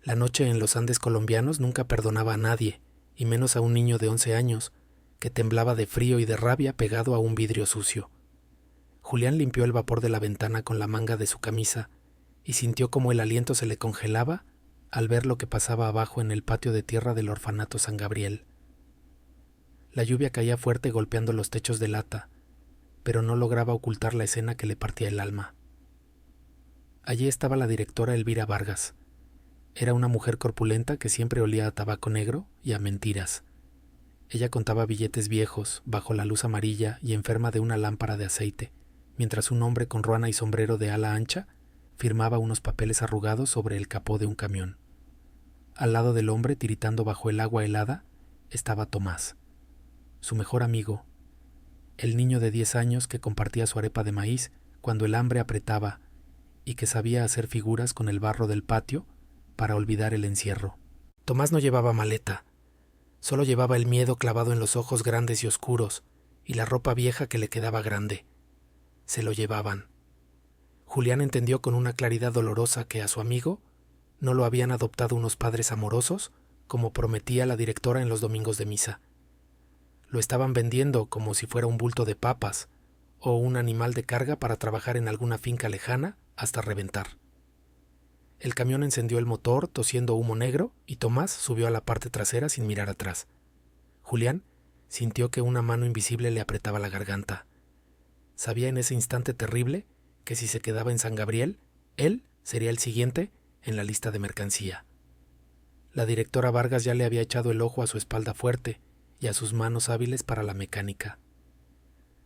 La noche en los Andes colombianos nunca perdonaba a nadie, y menos a un niño de 11 años, que temblaba de frío y de rabia pegado a un vidrio sucio. Julián limpió el vapor de la ventana con la manga de su camisa y sintió como el aliento se le congelaba al ver lo que pasaba abajo en el patio de tierra del orfanato San Gabriel. La lluvia caía fuerte golpeando los techos de lata, pero no lograba ocultar la escena que le partía el alma. Allí estaba la directora Elvira Vargas. Era una mujer corpulenta que siempre olía a tabaco negro y a mentiras. Ella contaba billetes viejos, bajo la luz amarilla y enferma de una lámpara de aceite, mientras un hombre con ruana y sombrero de ala ancha firmaba unos papeles arrugados sobre el capó de un camión. Al lado del hombre, tiritando bajo el agua helada, estaba Tomás, su mejor amigo, el niño de 10 años que compartía su arepa de maíz cuando el hambre apretaba y que sabía hacer figuras con el barro del patio para olvidar el encierro. Tomás no llevaba maleta, solo llevaba el miedo clavado en los ojos grandes y oscuros y la ropa vieja que le quedaba grande. Se lo llevaban. Julián entendió con una claridad dolorosa que a su amigo no lo habían adoptado unos padres amorosos como prometía la directora en los domingos de misa. Lo estaban vendiendo como si fuera un bulto de papas o un animal de carga para trabajar en alguna finca lejana hasta reventar. El camión encendió el motor tosiendo humo negro y Tomás subió a la parte trasera sin mirar atrás. Julián sintió que una mano invisible le apretaba la garganta. Sabía en ese instante terrible que si se quedaba en San Gabriel, él sería el siguiente en la lista de mercancía. La directora Vargas ya le había echado el ojo a su espalda fuerte y a sus manos hábiles para la mecánica.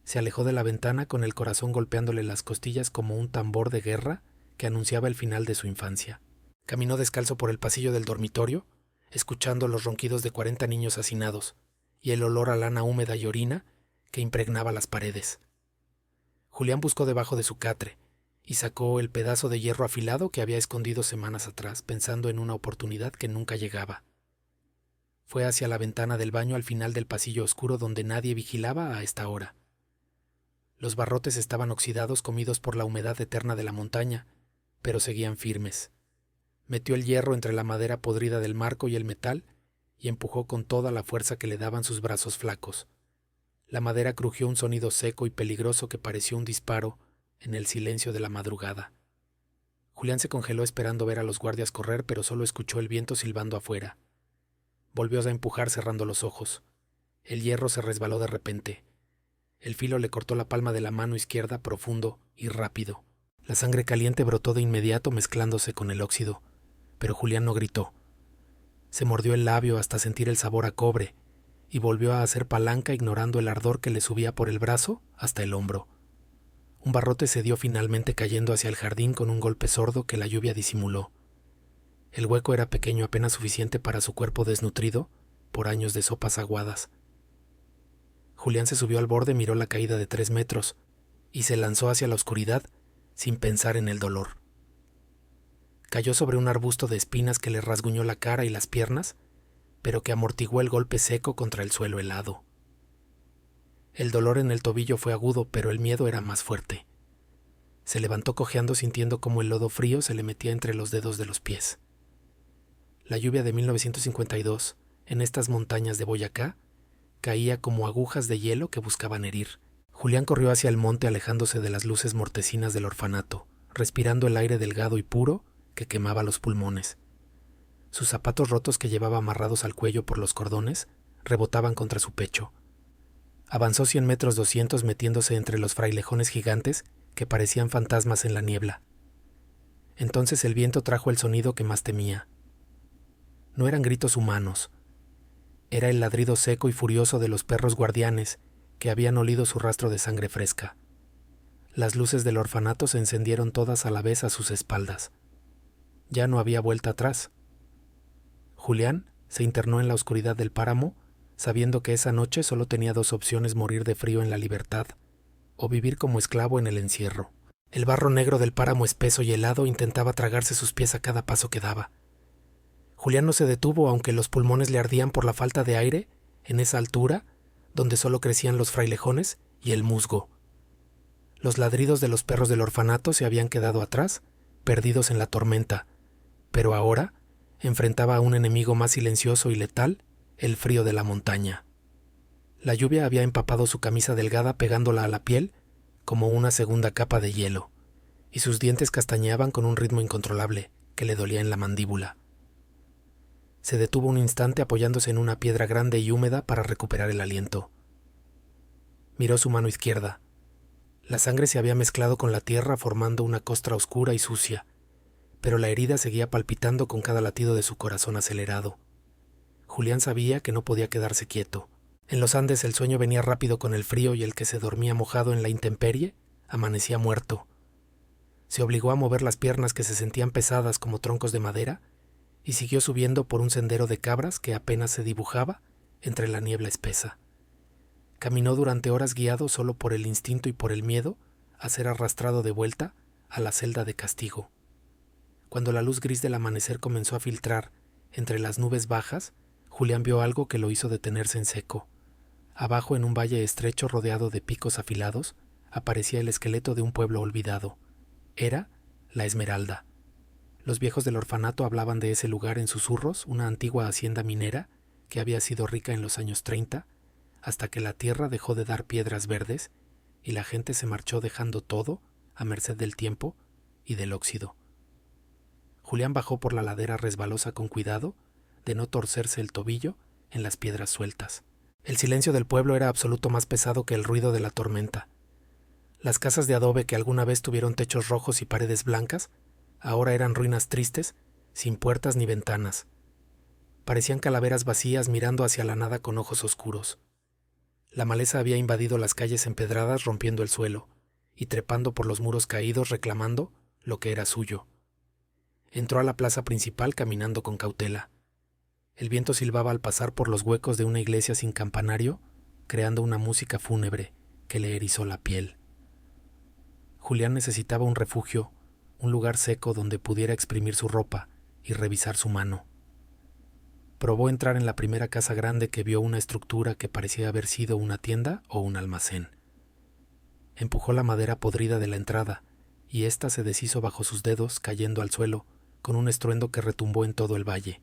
Se alejó de la ventana con el corazón golpeándole las costillas como un tambor de guerra que anunciaba el final de su infancia. Caminó descalzo por el pasillo del dormitorio, escuchando los ronquidos de 40 niños hacinados y el olor a lana húmeda y orina que impregnaba las paredes. Julián buscó debajo de su catre y sacó el pedazo de hierro afilado que había escondido semanas atrás, pensando en una oportunidad que nunca llegaba. Fue hacia la ventana del baño al final del pasillo oscuro donde nadie vigilaba a esta hora. Los barrotes estaban oxidados, comidos por la humedad eterna de la montaña, pero seguían firmes. Metió el hierro entre la madera podrida del marco y el metal y empujó con toda la fuerza que le daban sus brazos flacos. La madera crujió un sonido seco y peligroso que pareció un disparo en el silencio de la madrugada. Julián se congeló esperando ver a los guardias correr, pero solo escuchó el viento silbando afuera. Volvió a empujar cerrando los ojos. El hierro se resbaló de repente. El filo le cortó la palma de la mano izquierda profundo y rápido. La sangre caliente brotó de inmediato mezclándose con el óxido, pero Julián no gritó. Se mordió el labio hasta sentir el sabor a cobre y volvió a hacer palanca ignorando el ardor que le subía por el brazo hasta el hombro. Un barrote cedió finalmente cayendo hacia el jardín con un golpe sordo que la lluvia disimuló. El hueco era pequeño, apenas suficiente para su cuerpo desnutrido por años de sopas aguadas. Julián se subió al borde, miró la caída de 3 metros y se lanzó hacia la oscuridad sin pensar en el dolor. Cayó sobre un arbusto de espinas que le rasguñó la cara y las piernas, pero que amortiguó el golpe seco contra el suelo helado. El dolor en el tobillo fue agudo, pero el miedo era más fuerte. Se levantó cojeando sintiendo cómo el lodo frío se le metía entre los dedos de los pies. La lluvia de 1952, en estas montañas de Boyacá, caía como agujas de hielo que buscaban herir. Julián corrió hacia el monte alejándose de las luces mortecinas del orfanato, respirando el aire delgado y puro que quemaba los pulmones. Sus zapatos rotos que llevaba amarrados al cuello por los cordones rebotaban contra su pecho. Avanzó 100 metros 200 metiéndose entre los frailejones gigantes que parecían fantasmas en la niebla. Entonces el viento trajo el sonido que más temía. No eran gritos humanos. Era el ladrido seco y furioso de los perros guardianes que habían olido su rastro de sangre fresca. Las luces del orfanato se encendieron todas a la vez a sus espaldas. Ya no había vuelta atrás. Julián se internó en la oscuridad del páramo, sabiendo que esa noche solo tenía 2 opciones: morir de frío en la libertad o vivir como esclavo en el encierro. El barro negro del páramo espeso y helado intentaba tragarse sus pies a cada paso que daba. Julián no se detuvo, aunque los pulmones le ardían por la falta de aire en esa altura donde solo crecían los frailejones y el musgo. Los ladridos de los perros del orfanato se habían quedado atrás, perdidos en la tormenta, pero ahora enfrentaba a un enemigo más silencioso y letal, el frío de la montaña. La lluvia había empapado su camisa delgada pegándola a la piel como una segunda capa de hielo, y sus dientes castañeaban con un ritmo incontrolable que le dolía en la mandíbula. Se detuvo un instante apoyándose en una piedra grande y húmeda para recuperar el aliento. Miró su mano izquierda. La sangre se había mezclado con la tierra formando una costra oscura y sucia, pero la herida seguía palpitando con cada latido de su corazón acelerado. Julián sabía que no podía quedarse quieto. En los Andes el sueño venía rápido con el frío y el que se dormía mojado en la intemperie amanecía muerto. Se obligó a mover las piernas que se sentían pesadas como troncos de madera y siguió subiendo por un sendero de cabras que apenas se dibujaba entre la niebla espesa. Caminó durante horas guiado solo por el instinto y por el miedo a ser arrastrado de vuelta a la celda de castigo. Cuando la luz gris del amanecer comenzó a filtrar entre las nubes bajas, Julián vio algo que lo hizo detenerse en seco. Abajo, en un valle estrecho rodeado de picos afilados, aparecía el esqueleto de un pueblo olvidado. Era La Esmeralda. Los viejos del orfanato hablaban de ese lugar en susurros, una antigua hacienda minera que había sido rica en los años 30, hasta que la tierra dejó de dar piedras verdes y la gente se marchó dejando todo a merced del tiempo y del óxido. Julián bajó por la ladera resbalosa con cuidado de no torcerse el tobillo en las piedras sueltas. El silencio del pueblo era absoluto, más pesado que el ruido de la tormenta. Las casas de adobe que alguna vez tuvieron techos rojos y paredes blancas, ahora eran ruinas tristes, sin puertas ni ventanas. Parecían calaveras vacías mirando hacia la nada con ojos oscuros. La maleza había invadido las calles empedradas rompiendo el suelo y trepando por los muros caídos reclamando lo que era suyo. Entró a la plaza principal caminando con cautela. El viento silbaba al pasar por los huecos de una iglesia sin campanario, creando una música fúnebre que le erizó la piel. Julián necesitaba un refugio, un lugar seco donde pudiera exprimir su ropa y revisar su mano. Probó entrar en la primera casa grande que vio una estructura que parecía haber sido una tienda o un almacén. Empujó la madera podrida de la entrada, y ésta se deshizo bajo sus dedos, cayendo al suelo, con un estruendo que retumbó en todo el valle.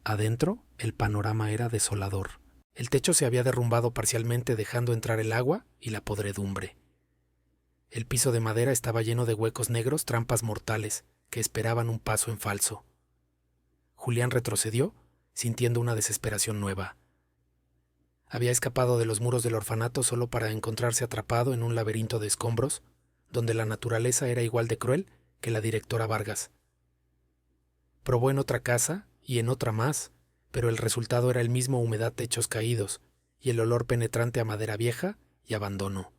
Adentro, el panorama era desolador. El techo se había derrumbado parcialmente, dejando entrar el agua y la podredumbre. El piso de madera estaba lleno de huecos negros, trampas mortales, que esperaban un paso en falso. Julián retrocedió, sintiendo una desesperación nueva. Había escapado de los muros del orfanato solo para encontrarse atrapado en un laberinto de escombros, donde la naturaleza era igual de cruel que la directora Vargas. Probó en otra casa y en otra más, pero el resultado era el mismo: humedad, techos caídos y el olor penetrante a madera vieja y abandono.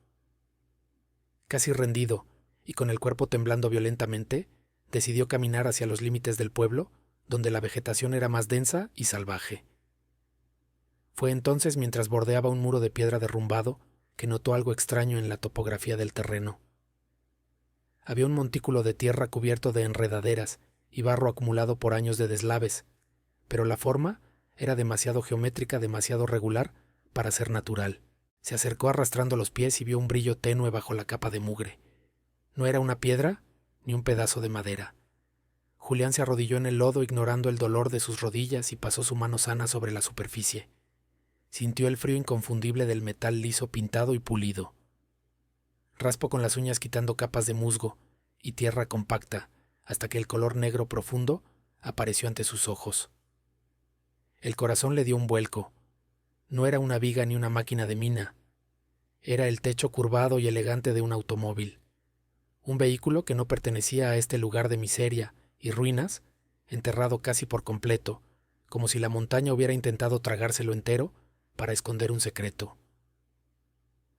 Casi rendido y con el cuerpo temblando violentamente, decidió caminar hacia los límites del pueblo, donde la vegetación era más densa y salvaje. Fue entonces, mientras bordeaba un muro de piedra derrumbado, que notó algo extraño en la topografía del terreno. Había un montículo de tierra cubierto de enredaderas y barro acumulado por años de deslaves, pero la forma era demasiado geométrica, demasiado regular para ser natural. Se acercó arrastrando los pies y vio un brillo tenue bajo la capa de mugre. No era una piedra ni un pedazo de madera. Julián se arrodilló en el lodo ignorando el dolor de sus rodillas y pasó su mano sana sobre la superficie. Sintió el frío inconfundible del metal liso pintado y pulido. Raspó con las uñas quitando capas de musgo y tierra compacta hasta que el color negro profundo apareció ante sus ojos. El corazón le dio un vuelco. No era una viga ni una máquina de mina. Era el techo curvado y elegante de un automóvil. Un vehículo que no pertenecía a este lugar de miseria y ruinas, enterrado casi por completo, como si la montaña hubiera intentado tragárselo entero para esconder un secreto.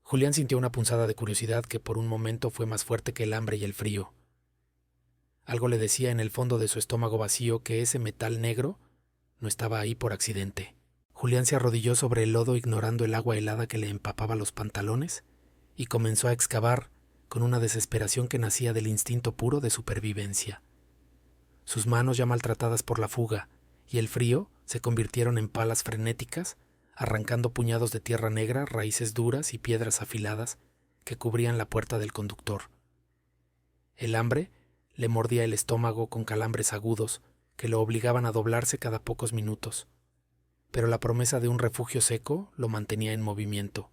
Julián sintió una punzada de curiosidad que por un momento fue más fuerte que el hambre y el frío. Algo le decía en el fondo de su estómago vacío que ese metal negro no estaba ahí por accidente. Julián se arrodilló sobre el lodo ignorando el agua helada que le empapaba los pantalones y comenzó a excavar con una desesperación que nacía del instinto puro de supervivencia. Sus manos, ya maltratadas por la fuga y el frío, se convirtieron en palas frenéticas, arrancando puñados de tierra negra, raíces duras y piedras afiladas que cubrían la puerta del conductor. El hambre le mordía el estómago con calambres agudos que lo obligaban a doblarse cada pocos minutos, pero la promesa de un refugio seco lo mantenía en movimiento.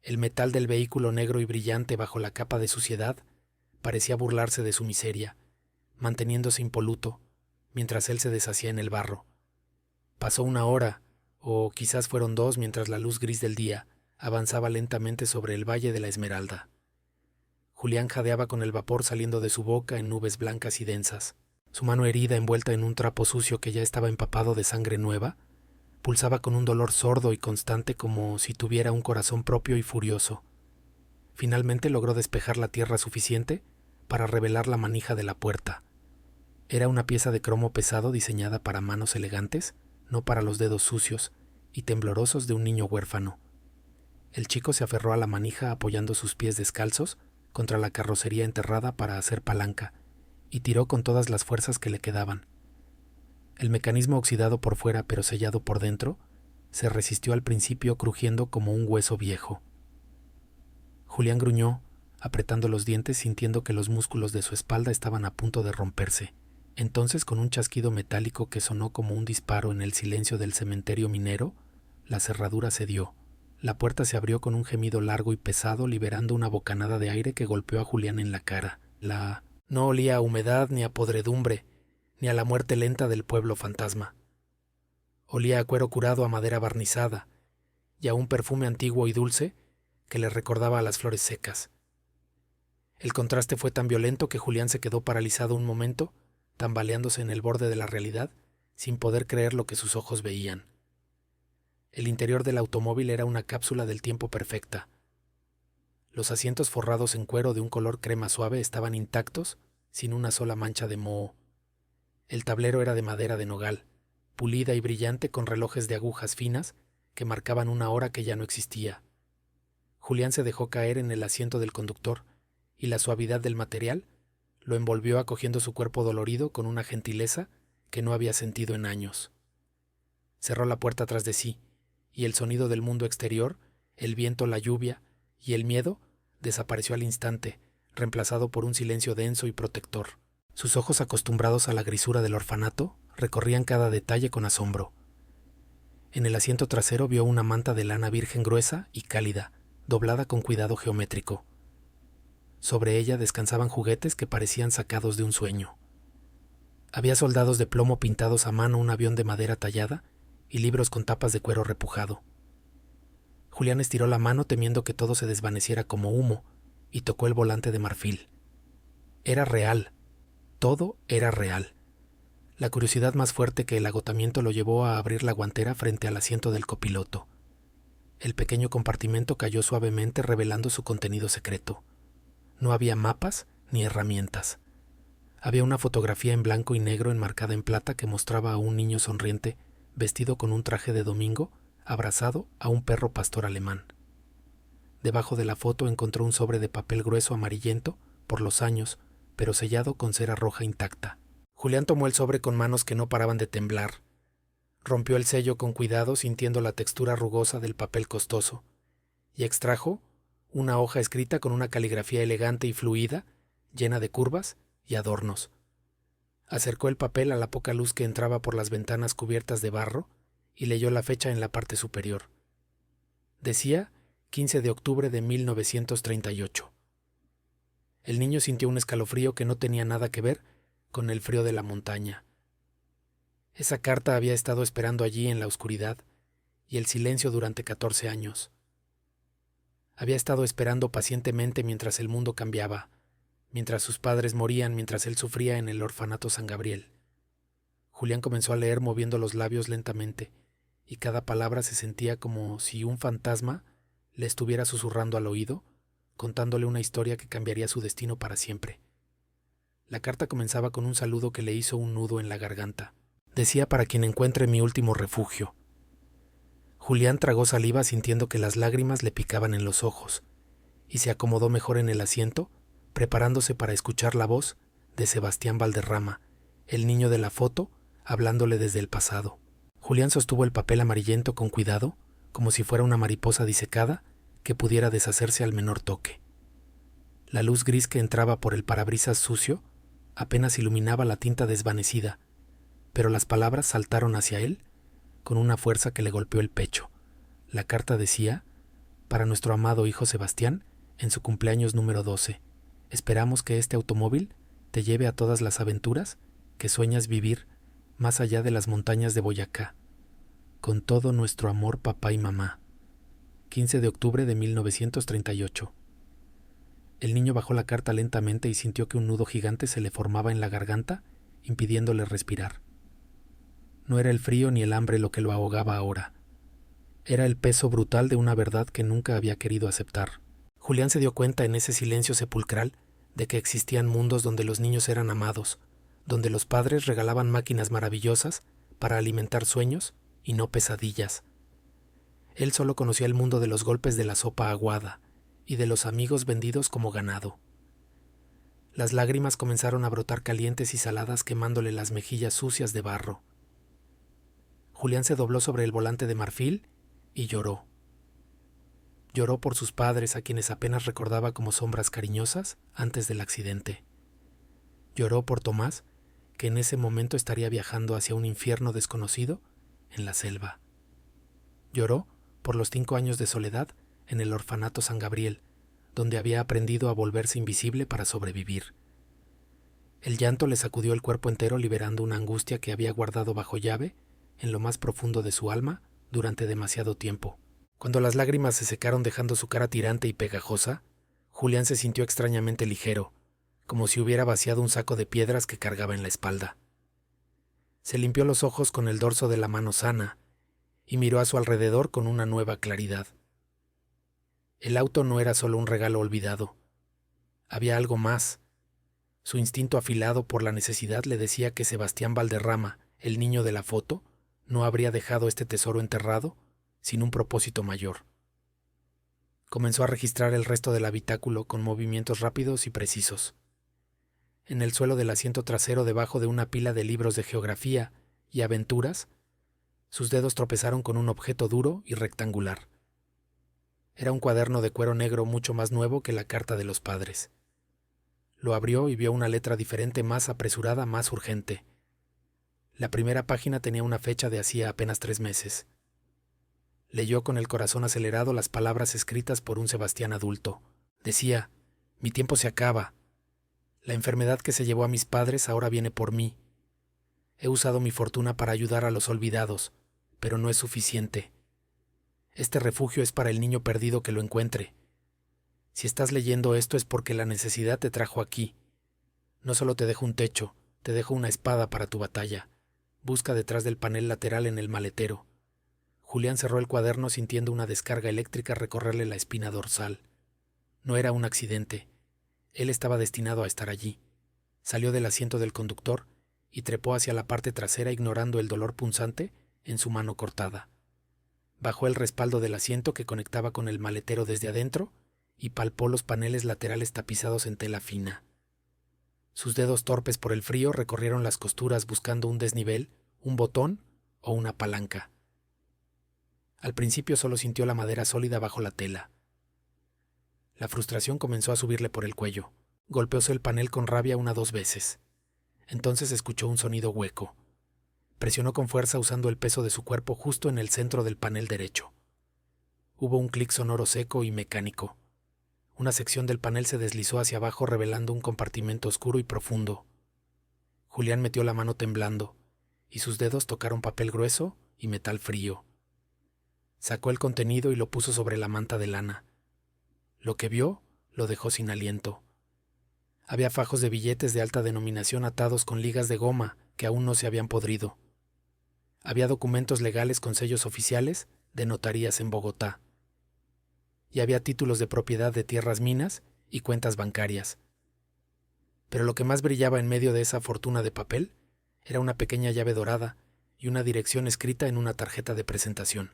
El metal del vehículo negro y brillante bajo la capa de suciedad parecía burlarse de su miseria, manteniéndose impoluto, mientras él se deshacía en el barro. Pasó una hora, o quizás fueron dos, mientras la luz gris del día avanzaba lentamente sobre el Valle de la Esmeralda. Julián jadeaba con el vapor saliendo de su boca en nubes blancas y densas. Su mano herida, envuelta en un trapo sucio que ya estaba empapado de sangre nueva, pulsaba con un dolor sordo y constante como si tuviera un corazón propio y furioso. Finalmente logró despejar la tierra suficiente para revelar la manija de la puerta. Era una pieza de cromo pesado diseñada para manos elegantes, no para los dedos sucios y temblorosos de un niño huérfano. El chico se aferró a la manija apoyando sus pies descalzos contra la carrocería enterrada para hacer palanca, y tiró con todas las fuerzas que le quedaban. El mecanismo oxidado por fuera pero sellado por dentro se resistió al principio crujiendo como un hueso viejo. Julián gruñó, apretando los dientes, sintiendo que los músculos de su espalda estaban a punto de romperse. Entonces, con un chasquido metálico que sonó como un disparo en el silencio del cementerio minero, la cerradura cedió. La puerta se abrió con un gemido largo y pesado, liberando una bocanada de aire que golpeó a Julián en la cara. No olía a humedad ni a podredumbre, ni a la muerte lenta del pueblo fantasma. Olía a cuero curado, a madera barnizada, y a un perfume antiguo y dulce que le recordaba a las flores secas. El contraste fue tan violento que Julián se quedó paralizado un momento, tambaleándose en el borde de la realidad, sin poder creer lo que sus ojos veían. El interior del automóvil era una cápsula del tiempo perfecta. Los asientos forrados en cuero de un color crema suave estaban intactos, sin una sola mancha de moho. El tablero era de madera de nogal, pulida y brillante con relojes de agujas finas que marcaban una hora que ya no existía. Julián se dejó caer en el asiento del conductor, y la suavidad del material lo envolvió acogiendo su cuerpo dolorido con una gentileza que no había sentido en años. Cerró la puerta tras de sí, y el sonido del mundo exterior, el viento, la lluvia y el miedo desapareció al instante, reemplazado por un silencio denso y protector. Sus ojos, acostumbrados a la grisura del orfanato, recorrían cada detalle con asombro. En el asiento trasero vio una manta de lana virgen gruesa y cálida, doblada con cuidado geométrico. Sobre ella descansaban juguetes que parecían sacados de un sueño. Había soldados de plomo pintados a mano, un avión de madera tallada y libros con tapas de cuero repujado. Julián estiró la mano temiendo que todo se desvaneciera como humo y tocó el volante de marfil. Era real. Todo era real. La curiosidad más fuerte que el agotamiento lo llevó a abrir la guantera frente al asiento del copiloto. El pequeño compartimento cayó suavemente revelando su contenido secreto. No había mapas ni herramientas. Había una fotografía en blanco y negro enmarcada en plata que mostraba a un niño sonriente, vestido con un traje de domingo, abrazado a un perro pastor alemán. Debajo de la foto encontró un sobre de papel grueso amarillento por los años, pero sellado con cera roja intacta. Julián tomó el sobre con manos que no paraban de temblar. Rompió el sello con cuidado, sintiendo la textura rugosa del papel costoso, y extrajo una hoja escrita con una caligrafía elegante y fluida, llena de curvas y adornos. Acercó el papel a la poca luz que entraba por las ventanas cubiertas de barro y leyó la fecha en la parte superior. Decía 15 de octubre de 1938. El niño sintió un escalofrío que no tenía nada que ver con el frío de la montaña. Esa carta había estado esperando allí en la oscuridad y el silencio durante 14 años. Había estado esperando pacientemente mientras el mundo cambiaba, mientras sus padres morían, mientras él sufría en el orfanato San Gabriel. Julián comenzó a leer moviendo los labios lentamente, y cada palabra se sentía como si un fantasma le estuviera susurrando al oído, contándole una historia que cambiaría su destino para siempre. La carta comenzaba con un saludo que le hizo un nudo en la garganta. Decía: para quien encuentre mi último refugio. Julián tragó saliva sintiendo que las lágrimas le picaban en los ojos, y se acomodó mejor en el asiento, preparándose para escuchar la voz de Sebastián Valderrama, el niño de la foto, hablándole desde el pasado. Julián sostuvo el papel amarillento con cuidado, como si fuera una mariposa disecada que pudiera deshacerse al menor toque. La luz gris que entraba por el parabrisas sucio apenas iluminaba la tinta desvanecida pero las palabras saltaron hacia él con una fuerza que le golpeó el pecho. La carta decía: para nuestro amado hijo Sebastián, en su cumpleaños número 12, esperamos que este automóvil te lleve a todas las aventuras que sueñas vivir más allá de las montañas de Boyacá. Con todo nuestro amor, papá y mamá. 15 de octubre de 1938. El niño bajó la carta lentamente y sintió que un nudo gigante se le formaba en la garganta, impidiéndole respirar. No era el frío ni el hambre lo que lo ahogaba ahora. Era el peso brutal de una verdad que nunca había querido aceptar. Julián se dio cuenta en ese silencio sepulcral de que existían mundos donde los niños eran amados, donde los padres regalaban máquinas maravillosas para alimentar sueños y no pesadillas. Él solo conocía el mundo de los golpes de la sopa aguada y de los amigos vendidos como ganado. Las lágrimas comenzaron a brotar calientes y saladas, quemándole las mejillas sucias de barro. Julián se dobló sobre el volante de marfil y lloró. Lloró por sus padres, a quienes apenas recordaba como sombras cariñosas antes del accidente. Lloró por Tomás, que en ese momento estaría viajando hacia un infierno desconocido en la selva. Lloró por los 5 años de soledad en el orfanato San Gabriel, donde había aprendido a volverse invisible para sobrevivir. El llanto le sacudió el cuerpo entero, liberando una angustia que había guardado bajo llave en lo más profundo de su alma durante demasiado tiempo. Cuando las lágrimas se secaron dejando su cara tirante y pegajosa, Julián se sintió extrañamente ligero, como si hubiera vaciado un saco de piedras que cargaba en la espalda. Se limpió los ojos con el dorso de la mano sana y miró a su alrededor con una nueva claridad. El auto no era solo un regalo olvidado. Había algo más. Su instinto afilado por la necesidad le decía que Sebastián Valderrama, el niño de la foto, no habría dejado este tesoro enterrado sin un propósito mayor. Comenzó a registrar el resto del habitáculo con movimientos rápidos y precisos. En el suelo del asiento trasero, debajo de una pila de libros de geografía y aventuras, sus dedos tropezaron con un objeto duro y rectangular. Era un cuaderno de cuero negro mucho más nuevo que la carta de los padres. Lo abrió y vio una letra diferente, más apresurada, más urgente. La primera página tenía una fecha de hacía apenas 3 meses. Leyó con el corazón acelerado las palabras escritas por un Sebastián adulto. Decía: mi tiempo se acaba. La enfermedad que se llevó a mis padres ahora viene por mí. He usado mi fortuna para ayudar a los olvidados, pero no es suficiente. Este refugio es para el niño perdido que lo encuentre. Si estás leyendo esto es porque la necesidad te trajo aquí. No solo te dejo un techo, te dejo una espada para tu batalla. Busca detrás del panel lateral en el maletero. Julián cerró el cuaderno sintiendo una descarga eléctrica recorrerle la espina dorsal. No era un accidente. Él estaba destinado a estar allí. Salió del asiento del conductor y trepó hacia la parte trasera, ignorando el dolor punzante en su mano cortada. Bajó el respaldo del asiento que conectaba con el maletero desde adentro y palpó los paneles laterales tapizados en tela fina. Sus dedos torpes por el frío recorrieron las costuras buscando un desnivel, un botón o una palanca. Al principio solo sintió la madera sólida bajo la tela. La frustración comenzó a subirle por el cuello. Golpeóse el panel con rabia 1 o 2 veces. Entonces escuchó un sonido hueco. Presionó con fuerza usando el peso de su cuerpo justo en el centro del panel derecho. Hubo un clic sonoro seco y mecánico. Una sección del panel se deslizó hacia abajo revelando un compartimento oscuro y profundo. Julián metió la mano temblando y sus dedos tocaron papel grueso y metal frío. Sacó el contenido y lo puso sobre la manta de lana. Lo que vio lo dejó sin aliento. Había fajos de billetes de alta denominación atados con ligas de goma que aún no se habían podrido. Había documentos legales con sellos oficiales de notarías en Bogotá. Y había títulos de propiedad de tierras, minas y cuentas bancarias. Pero lo que más brillaba en medio de esa fortuna de papel era una pequeña llave dorada y una dirección escrita en una tarjeta de presentación.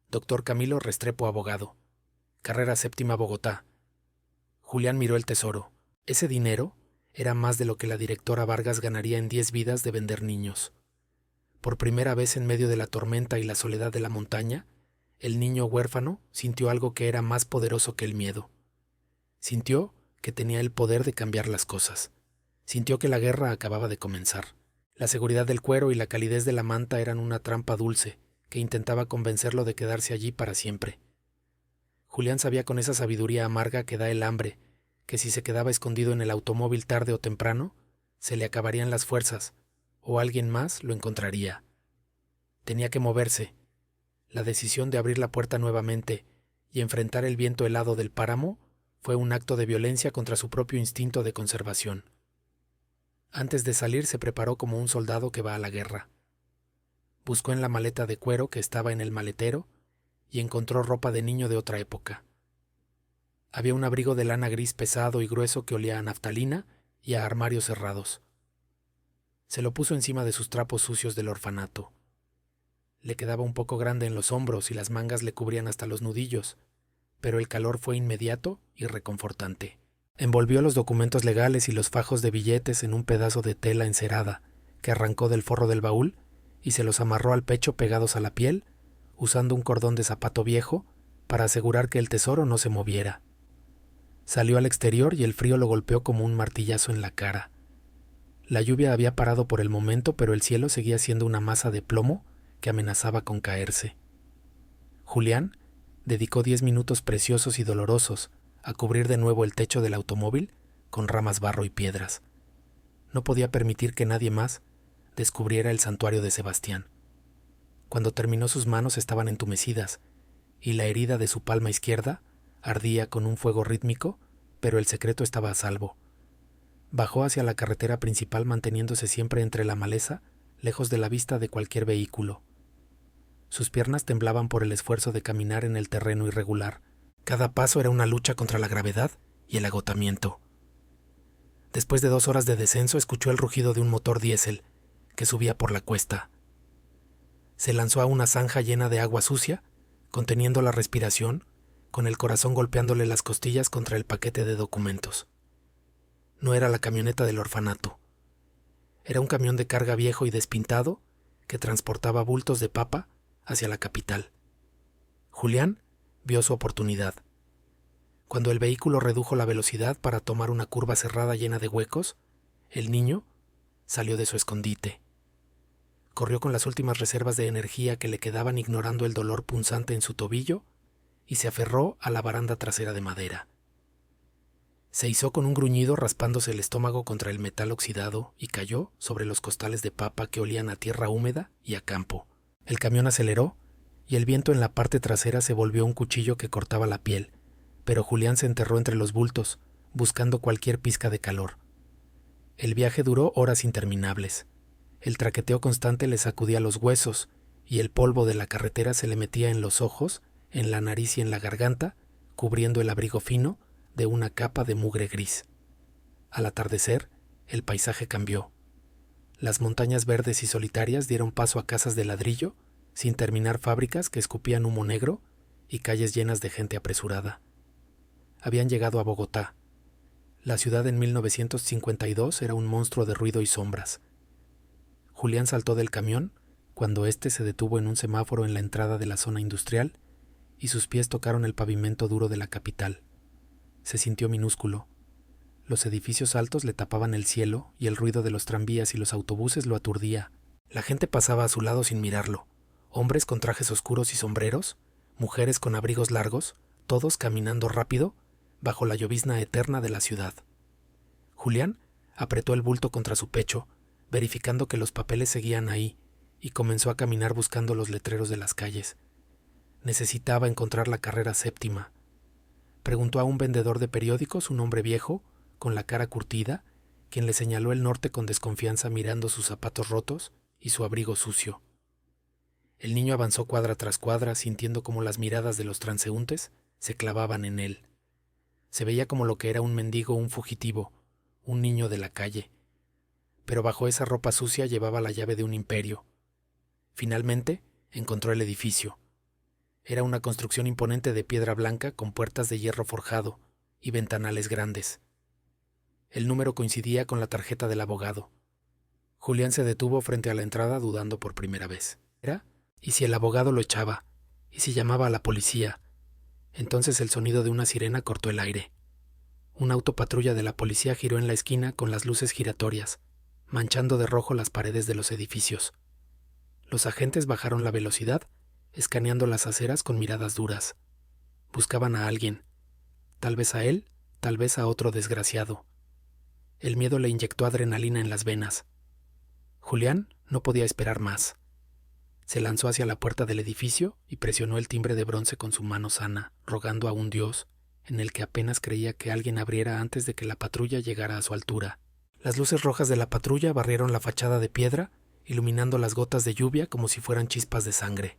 Dr. Camilo Restrepo, abogado. Carrera 7ª, Bogotá. Julián miró el tesoro. Ese dinero era más de lo que la directora Vargas ganaría en 10 vidas de vender niños. Por primera vez en medio de la tormenta y la soledad de la montaña, el niño huérfano sintió algo que era más poderoso que el miedo. Sintió que tenía el poder de cambiar las cosas. Sintió que la guerra acababa de comenzar. La seguridad del cuero y la calidez de la manta eran una trampa dulce que intentaba convencerlo de quedarse allí para siempre. Julián sabía con esa sabiduría amarga que da el hambre, que si se quedaba escondido en el automóvil tarde o temprano, se le acabarían las fuerzas, o alguien más lo encontraría. Tenía que moverse. La decisión de abrir la puerta nuevamente y enfrentar el viento helado del páramo fue un acto de violencia contra su propio instinto de conservación. Antes de salir se preparó como un soldado que va a la guerra. Buscó en la maleta de cuero que estaba en el maletero y encontró ropa de niño de otra época. Había un abrigo de lana gris pesado y grueso que olía a naftalina y a armarios cerrados. Se lo puso encima de sus trapos sucios del orfanato. Le quedaba un poco grande en los hombros y las mangas le cubrían hasta los nudillos, pero el calor fue inmediato y reconfortante. Envolvió los documentos legales y los fajos de billetes en un pedazo de tela encerada que arrancó del forro del baúl y se los amarró al pecho pegados a la piel, usando un cordón de zapato viejo para asegurar que el tesoro no se moviera. Salió al exterior y el frío lo golpeó como un martillazo en la cara. La lluvia había parado por el momento, pero el cielo seguía siendo una masa de plomo que amenazaba con caerse. Julián dedicó 10 minutos preciosos y dolorosos a cubrir de nuevo el techo del automóvil con ramas, barro y piedras. No podía permitir que nadie más descubriera el santuario de Sebastián. Cuando terminó, sus manos estaban entumecidas y la herida de su palma izquierda ardía con un fuego rítmico, pero el secreto estaba a salvo. Bajó hacia la carretera principal manteniéndose siempre entre la maleza, lejos de la vista de cualquier vehículo. Sus piernas temblaban por el esfuerzo de caminar en el terreno irregular. Cada paso era una lucha contra la gravedad y el agotamiento. Después de 2 horas de descenso, escuchó el rugido de un motor diésel que subía por la cuesta. Se lanzó a una zanja llena de agua sucia, conteniendo la respiración, con el corazón golpeándole las costillas contra el paquete de documentos. No era la camioneta del orfanato. Era un camión de carga viejo y despintado que transportaba bultos de papa hacia la capital. Julián vio su oportunidad. Cuando el vehículo redujo la velocidad para tomar una curva cerrada llena de huecos, el niño salió de su escondite. Corrió con las últimas reservas de energía que le quedaban, ignorando el dolor punzante en su tobillo, y se aferró a la baranda trasera de madera. Se izó con un gruñido raspándose el estómago contra el metal oxidado y cayó sobre los costales de papa que olían a tierra húmeda y a campo. El camión aceleró y el viento en la parte trasera se volvió un cuchillo que cortaba la piel, pero Julián se enterró entre los bultos, buscando cualquier pizca de calor. El viaje duró horas interminables. El traqueteo constante le sacudía los huesos y el polvo de la carretera se le metía en los ojos, en la nariz y en la garganta, cubriendo el abrigo fino de una capa de mugre gris. Al atardecer, el paisaje cambió. Las montañas verdes y solitarias dieron paso a casas de ladrillo, sin terminar fábricas que escupían humo negro y calles llenas de gente apresurada. Habían llegado a Bogotá. La ciudad en 1952 era un monstruo de ruido y sombras. Julián saltó del camión cuando éste se detuvo en un semáforo en la entrada de la zona industrial y sus pies tocaron el pavimento duro de la capital. Se sintió minúsculo. Los edificios altos le tapaban el cielo y el ruido de los tranvías y los autobuses lo aturdía. La gente pasaba a su lado sin mirarlo. Hombres con trajes oscuros y sombreros, mujeres con abrigos largos, todos caminando rápido bajo la llovizna eterna de la ciudad. Julián apretó el bulto contra su pecho, verificando que los papeles seguían ahí, y comenzó a caminar buscando los letreros de las calles. Necesitaba encontrar la carrera séptima. Preguntó a un vendedor de periódicos, un hombre viejo, con la cara curtida, quien le señaló el norte con desconfianza mirando sus zapatos rotos y su abrigo sucio. El niño avanzó cuadra tras cuadra, sintiendo como las miradas de los transeúntes se clavaban en él. Se veía como lo que era un mendigo, un fugitivo, un niño de la calle. Pero bajo esa ropa sucia llevaba la llave de un imperio. Finalmente encontró el edificio. Era una construcción imponente de piedra blanca con puertas de hierro forjado y ventanales grandes. El número coincidía con la tarjeta del abogado. Julián se detuvo frente a la entrada dudando por primera vez. ¿Y si el abogado lo echaba? ¿Y si llamaba a la policía? Entonces el sonido de una sirena cortó el aire. Un auto patrulla de la policía giró en la esquina con las luces giratorias. manchando de rojo las paredes de los edificios. Los agentes bajaron la velocidad, escaneando las aceras con miradas duras. Buscaban a alguien, tal vez a él, tal vez a otro desgraciado. El miedo le inyectó adrenalina en las venas. Julián no podía esperar más. Se lanzó hacia la puerta del edificio y presionó el timbre de bronce con su mano sana, rogando a un Dios, en el que apenas creía que alguien abriera antes de que la patrulla llegara a su altura. Las luces rojas de la patrulla barrieron la fachada de piedra, iluminando las gotas de lluvia como si fueran chispas de sangre.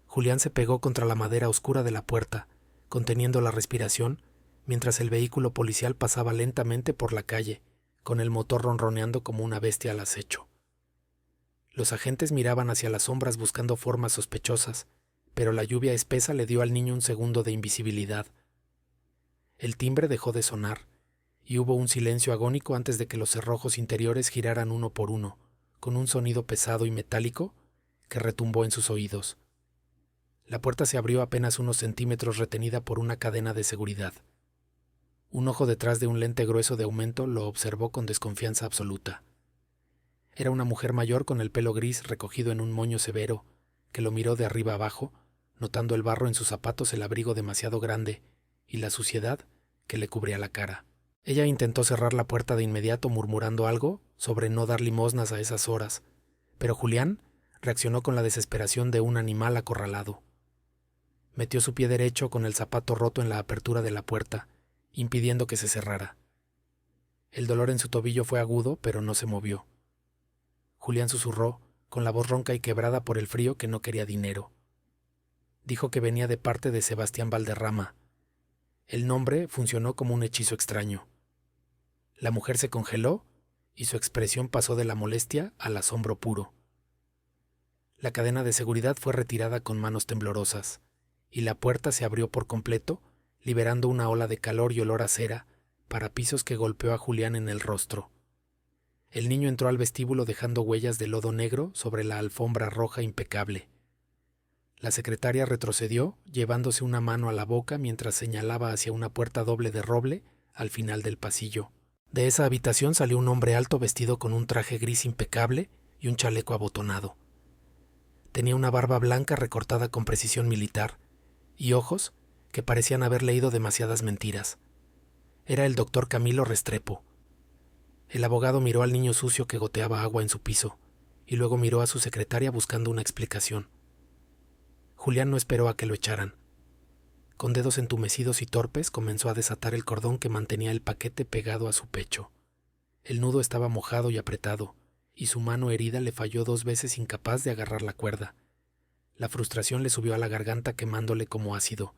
Julián se pegó contra la madera oscura de la puerta, conteniendo la respiración, mientras el vehículo policial pasaba lentamente por la calle, con el motor ronroneando como una bestia al acecho. Los agentes miraban hacia las sombras buscando formas sospechosas, pero la lluvia espesa le dio al niño un segundo de invisibilidad. El timbre dejó de sonar, y hubo un silencio agónico antes de que los cerrojos interiores giraran uno por uno, con un sonido pesado y metálico que retumbó en sus oídos. La puerta se abrió apenas unos centímetros retenida por una cadena de seguridad. Un ojo detrás de un lente grueso de aumento lo observó con desconfianza absoluta. Era una mujer mayor con el pelo gris recogido en un moño severo, que lo miró de arriba abajo, notando el barro en sus zapatos, el abrigo demasiado grande y la suciedad que le cubría la cara. Ella intentó cerrar la puerta de inmediato murmurando algo sobre no dar limosnas a esas horas, pero Julián reaccionó con la desesperación de un animal acorralado. Metió su pie derecho con el zapato roto en la apertura de la puerta, impidiendo que se cerrara. El dolor en su tobillo fue agudo, pero no se movió. Julián susurró, con la voz ronca y quebrada por el frío, que no quería dinero. Dijo que venía de parte de Sebastián Valderrama. El nombre funcionó como un hechizo extraño. La mujer se congeló y su expresión pasó de la molestia al asombro puro. La cadena de seguridad fue retirada con manos temblorosas, y la puerta se abrió por completo, liberando una ola de calor y olor a cera para pisos que golpeó a Julián en el rostro. El niño entró al vestíbulo dejando huellas de lodo negro sobre la alfombra roja impecable. La secretaria retrocedió, llevándose una mano a la boca mientras señalaba hacia una puerta doble de roble al final del pasillo. De esa habitación salió un hombre alto vestido con un traje gris impecable y un chaleco abotonado. Tenía una barba blanca recortada con precisión militar y ojos que parecían haber leído demasiadas mentiras. Era el doctor Camilo Restrepo. El abogado miró al niño sucio que goteaba agua en su piso y luego miró a su secretaria buscando una explicación. Julián no esperó a que lo echaran. Con dedos entumecidos y torpes comenzó a desatar el cordón que mantenía el paquete pegado a su pecho. El nudo estaba mojado y apretado, y su mano herida le falló 2 veces incapaz de agarrar la cuerda. La frustración le subió a la garganta quemándole como ácido.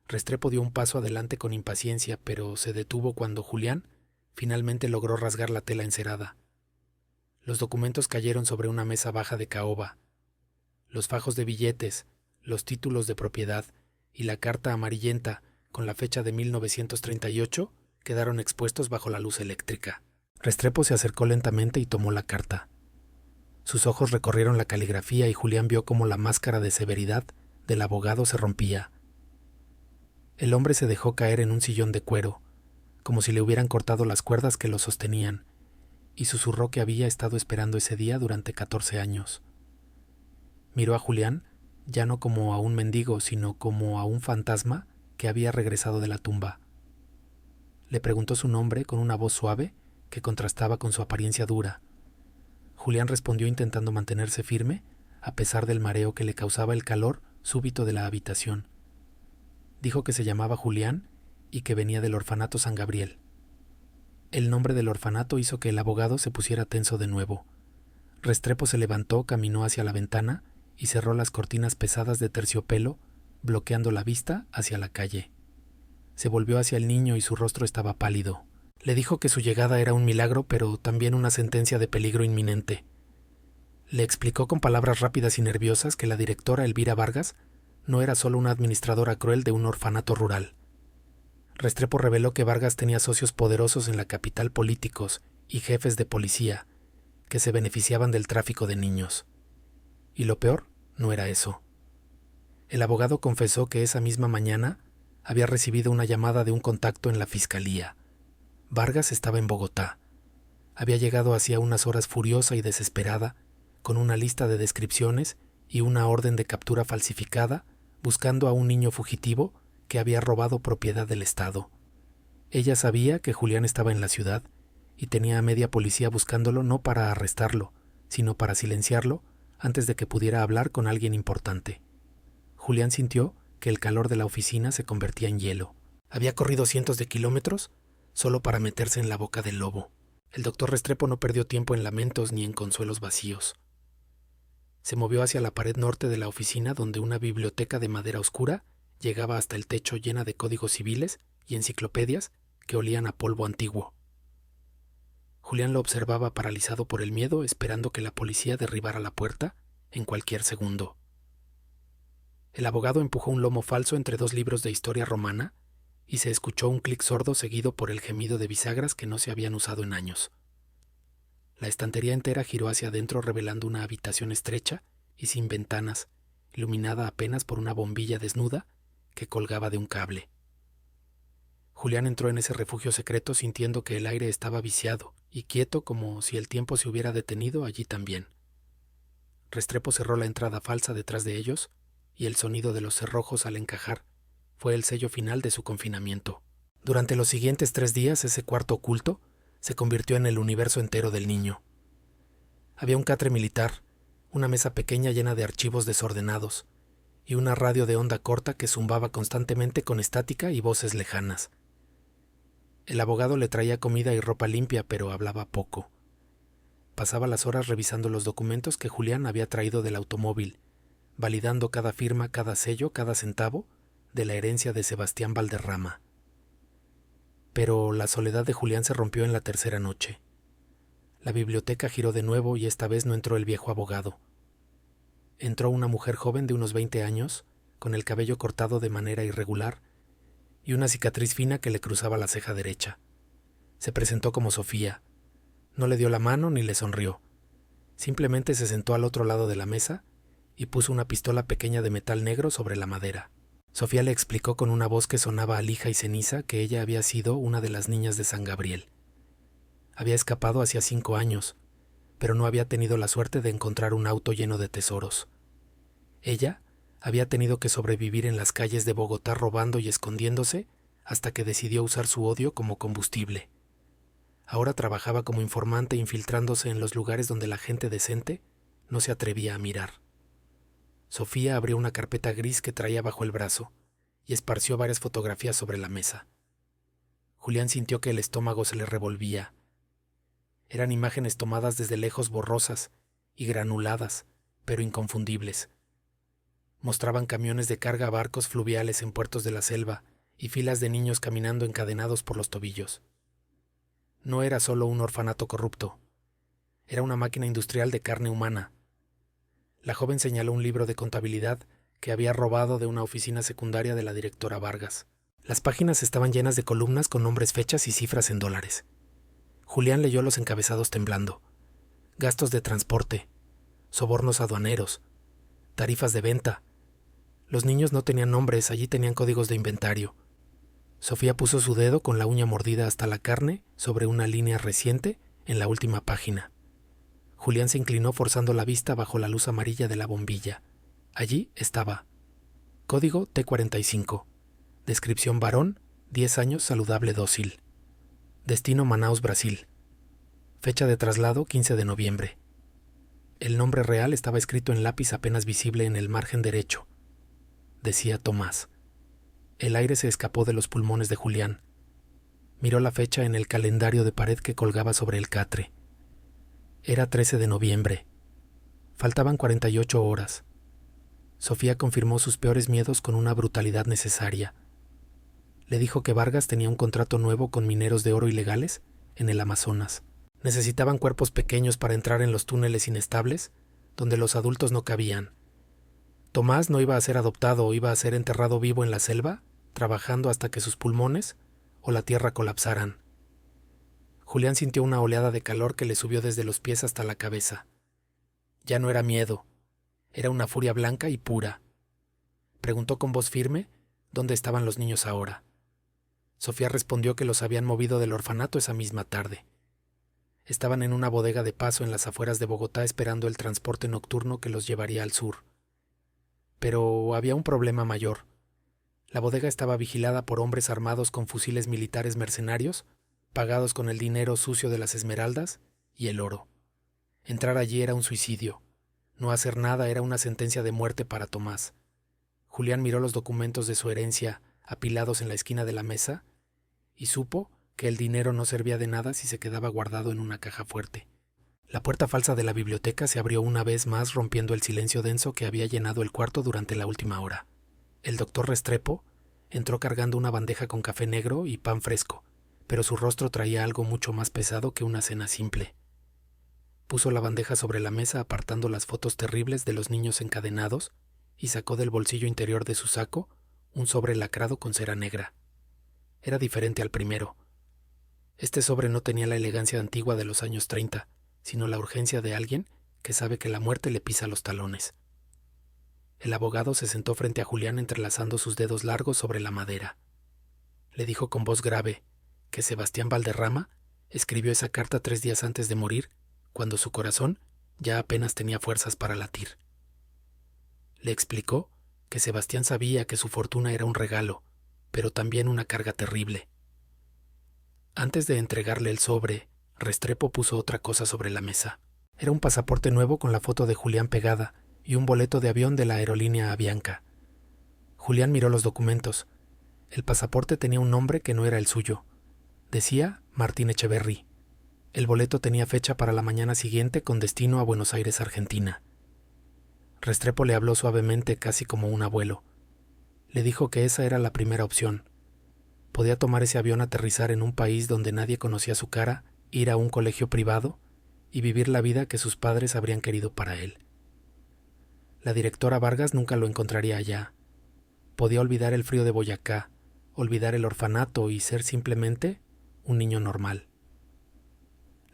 Restrepo dio un paso adelante con impaciencia, pero se detuvo cuando Julián finalmente logró rasgar la tela encerada. Los documentos cayeron sobre una mesa baja de caoba. Los fajos de billetes, los títulos de propiedad y la carta amarillenta con la fecha de 1938 quedaron expuestos bajo la luz eléctrica. Restrepo se acercó lentamente y tomó la carta. Sus ojos recorrieron la caligrafía y Julián vio cómo la máscara de severidad del abogado se rompía. El hombre se dejó caer en un sillón de cuero, como si le hubieran cortado las cuerdas que lo sostenían, y susurró que había estado esperando ese día durante 14 años. Miró a Julián, ya no como a un mendigo, sino como a un fantasma que había regresado de la tumba. Le preguntó su nombre con una voz suave que contrastaba con su apariencia dura. Julián respondió intentando mantenerse firme, a pesar del mareo que le causaba el calor súbito de la habitación. Dijo que se llamaba Julián y que venía del orfanato San Gabriel. El nombre del orfanato hizo que el abogado se pusiera tenso de nuevo. Restrepo se levantó, caminó hacia la ventana y cerró las cortinas pesadas de terciopelo, bloqueando la vista hacia la calle. Se volvió hacia el niño y su rostro estaba pálido. Le dijo que su llegada era un milagro, pero también una sentencia de peligro inminente. Le explicó con palabras rápidas y nerviosas que la directora Elvira Vargas no era solo una administradora cruel de un orfanato rural. Restrepo reveló que Vargas tenía socios poderosos en la capital, políticos y jefes de policía que se beneficiaban del tráfico de niños. Y lo peor no era eso. El abogado confesó que esa misma mañana había recibido una llamada de un contacto en la fiscalía. Vargas estaba en Bogotá. Había llegado hacía unas horas furiosa y desesperada, con una lista de descripciones y una orden de captura falsificada, buscando a un niño fugitivo que había robado propiedad del Estado. Ella sabía que Julián estaba en la ciudad y tenía a media policía buscándolo no para arrestarlo, sino para silenciarlo antes de que pudiera hablar con alguien importante. Julián sintió que el calor de la oficina se convertía en hielo. Había corrido cientos de kilómetros solo para meterse en la boca del lobo. El doctor Restrepo no perdió tiempo en lamentos ni en consuelos vacíos. Se movió hacia la pared norte de la oficina, donde una biblioteca de madera oscura llegaba hasta el techo, llena de códigos civiles y enciclopedias que olían a polvo antiguo. Julián lo observaba paralizado por el miedo, esperando que la policía derribara la puerta en cualquier segundo. El abogado empujó un lomo falso entre dos libros de historia romana y se escuchó un clic sordo seguido por el gemido de bisagras que no se habían usado en años. La estantería entera giró hacia adentro, revelando una habitación estrecha y sin ventanas, iluminada apenas por una bombilla desnuda que colgaba de un cable. Julián entró en ese refugio secreto sintiendo que el aire estaba viciado y quieto, como si el tiempo se hubiera detenido allí también. Restrepo cerró la entrada falsa detrás de ellos y el sonido de los cerrojos al encajar fue el sello final de su confinamiento. Durante los siguientes 3 días, ese cuarto oculto se convirtió en el universo entero del niño. Había un catre militar, una mesa pequeña llena de archivos desordenados y una radio de onda corta que zumbaba constantemente con estática y voces lejanas. El abogado le traía comida y ropa limpia, pero hablaba poco. Pasaba las horas revisando los documentos que Julián había traído del automóvil, validando cada firma, cada sello, cada centavo de la herencia de Sebastián Valderrama. Pero la soledad de Julián se rompió en la tercera noche. La biblioteca giró de nuevo y esta vez no entró el viejo abogado. Entró una mujer joven de unos 20 años, con el cabello cortado de manera irregular y una cicatriz fina que le cruzaba la ceja derecha. Se presentó como Sofía. No le dio la mano ni le sonrió. Simplemente se sentó al otro lado de la mesa y puso una pistola pequeña de metal negro sobre la madera. Sofía le explicó con una voz que sonaba a lija y ceniza que ella había sido una de las niñas de San Gabriel. Había escapado hacía 5 años, pero no había tenido la suerte de encontrar un auto lleno de tesoros. Ella había tenido que sobrevivir en las calles de Bogotá robando y escondiéndose hasta que decidió usar su odio como combustible. Ahora trabajaba como informante, infiltrándose en los lugares donde la gente decente no se atrevía a mirar. Sofía abrió una carpeta gris que traía bajo el brazo y esparció varias fotografías sobre la mesa. Julián sintió que el estómago se le revolvía. Eran imágenes tomadas desde lejos, borrosas y granuladas, pero inconfundibles. Mostraban camiones de carga, barcos fluviales en puertos de la selva y filas de niños caminando encadenados por los tobillos. No era solo un orfanato corrupto. Era una máquina industrial de carne humana. La joven señaló un libro de contabilidad que había robado de una oficina secundaria de la directora Vargas. Las páginas estaban llenas de columnas con nombres, fechas y cifras en dólares. Julián leyó los encabezados temblando. Gastos de transporte, sobornos aduaneros, tarifas de venta. Los niños no tenían nombres, allí tenían códigos de inventario. Sofía puso su dedo con la uña mordida hasta la carne sobre una línea reciente en la última página. Julián se inclinó forzando la vista bajo la luz amarilla de la bombilla. Allí estaba. Código T45. Descripción: varón, 10 años, saludable, dócil. Destino: Manaus, Brasil. Fecha de traslado: 15 de noviembre. El nombre real estaba escrito en lápiz apenas visible en el margen derecho. Decía Tomás. El aire se escapó de los pulmones de Julián. Miró la fecha en el calendario de pared que colgaba sobre el catre. Era 13 de noviembre. Faltaban 48 horas. Sofía confirmó sus peores miedos con una brutalidad necesaria. Le dijo que Vargas tenía un contrato nuevo con mineros de oro ilegales en el Amazonas. Necesitaban cuerpos pequeños para entrar en los túneles inestables, donde los adultos no cabían. Tomás no iba a ser adoptado, iba a ser enterrado vivo en la selva, trabajando hasta que sus pulmones o la tierra colapsaran. Julián sintió una oleada de calor que le subió desde los pies hasta la cabeza. Ya no era miedo, era una furia blanca y pura. Preguntó con voz firme dónde estaban los niños ahora. Sofía respondió que los habían movido del orfanato esa misma tarde. Estaban en una bodega de paso en las afueras de Bogotá esperando el transporte nocturno que los llevaría al sur. Pero había un problema mayor. La bodega estaba vigilada por hombres armados con fusiles militares mercenarios, pagados con el dinero sucio de las esmeraldas y el oro. Entrar allí era un suicidio. No hacer nada era una sentencia de muerte para Tomás. Julián miró los documentos de su herencia apilados en la esquina de la mesa y supo que el dinero no servía de nada si se quedaba guardado en una caja fuerte. La puerta falsa de la biblioteca se abrió una vez más, rompiendo el silencio denso que había llenado el cuarto durante la última hora. El doctor Restrepo entró cargando una bandeja con café negro y pan fresco, pero su rostro traía algo mucho más pesado que una cena simple. Puso la bandeja sobre la mesa apartando las fotos terribles de los niños encadenados y sacó del bolsillo interior de su saco un sobre lacrado con cera negra. Era diferente al primero. Este sobre no tenía la elegancia antigua de los años 30, sino la urgencia de alguien que sabe que la muerte le pisa los talones. El abogado se sentó frente a Julián entrelazando sus dedos largos sobre la madera. Le dijo con voz grave que Sebastián Valderrama escribió esa carta 3 días antes de morir, cuando su corazón ya apenas tenía fuerzas para latir. Le explicó que Sebastián sabía que su fortuna era un regalo, pero también una carga terrible. Antes de entregarle el sobre, Restrepo puso otra cosa sobre la mesa. Era un pasaporte nuevo con la foto de Julián pegada y un boleto de avión de la aerolínea Avianca. Julián miró los documentos. El pasaporte tenía un nombre que no era el suyo. Decía Martín Echeverry. El boleto tenía fecha para la mañana siguiente con destino a Buenos Aires, Argentina. Restrepo le habló suavemente, casi como un abuelo. Le dijo que esa era la primera opción. Podía tomar ese avión, aterrizar en un país donde nadie conocía su cara, ir a un colegio privado y vivir la vida que sus padres habrían querido para él. La directora Vargas nunca lo encontraría allá. Podía olvidar el frío de Boyacá, olvidar el orfanato y ser simplemente un niño normal.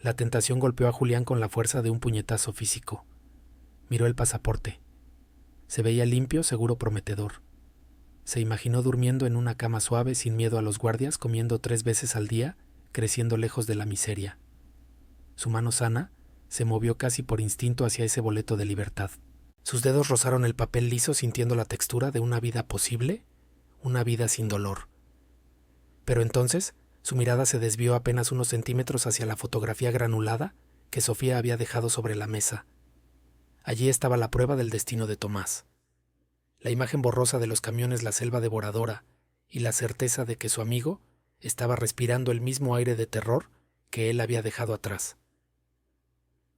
La tentación golpeó a Julián con la fuerza de un puñetazo físico. Miró el pasaporte. Se veía limpio, seguro, prometedor. Se imaginó durmiendo en una cama suave, sin miedo a los guardias, comiendo 3 veces al día, creciendo lejos de la miseria. Su mano sana se movió casi por instinto hacia ese boleto de libertad. Sus dedos rozaron el papel liso, sintiendo la textura de una vida posible, una vida sin dolor. Pero entonces su mirada se desvió apenas unos centímetros hacia la fotografía granulada que Sofía había dejado sobre la mesa. Allí estaba la prueba del destino de Tomás. La imagen borrosa de los camiones, la selva devoradora y la certeza de que su amigo estaba respirando el mismo aire de terror que él había dejado atrás.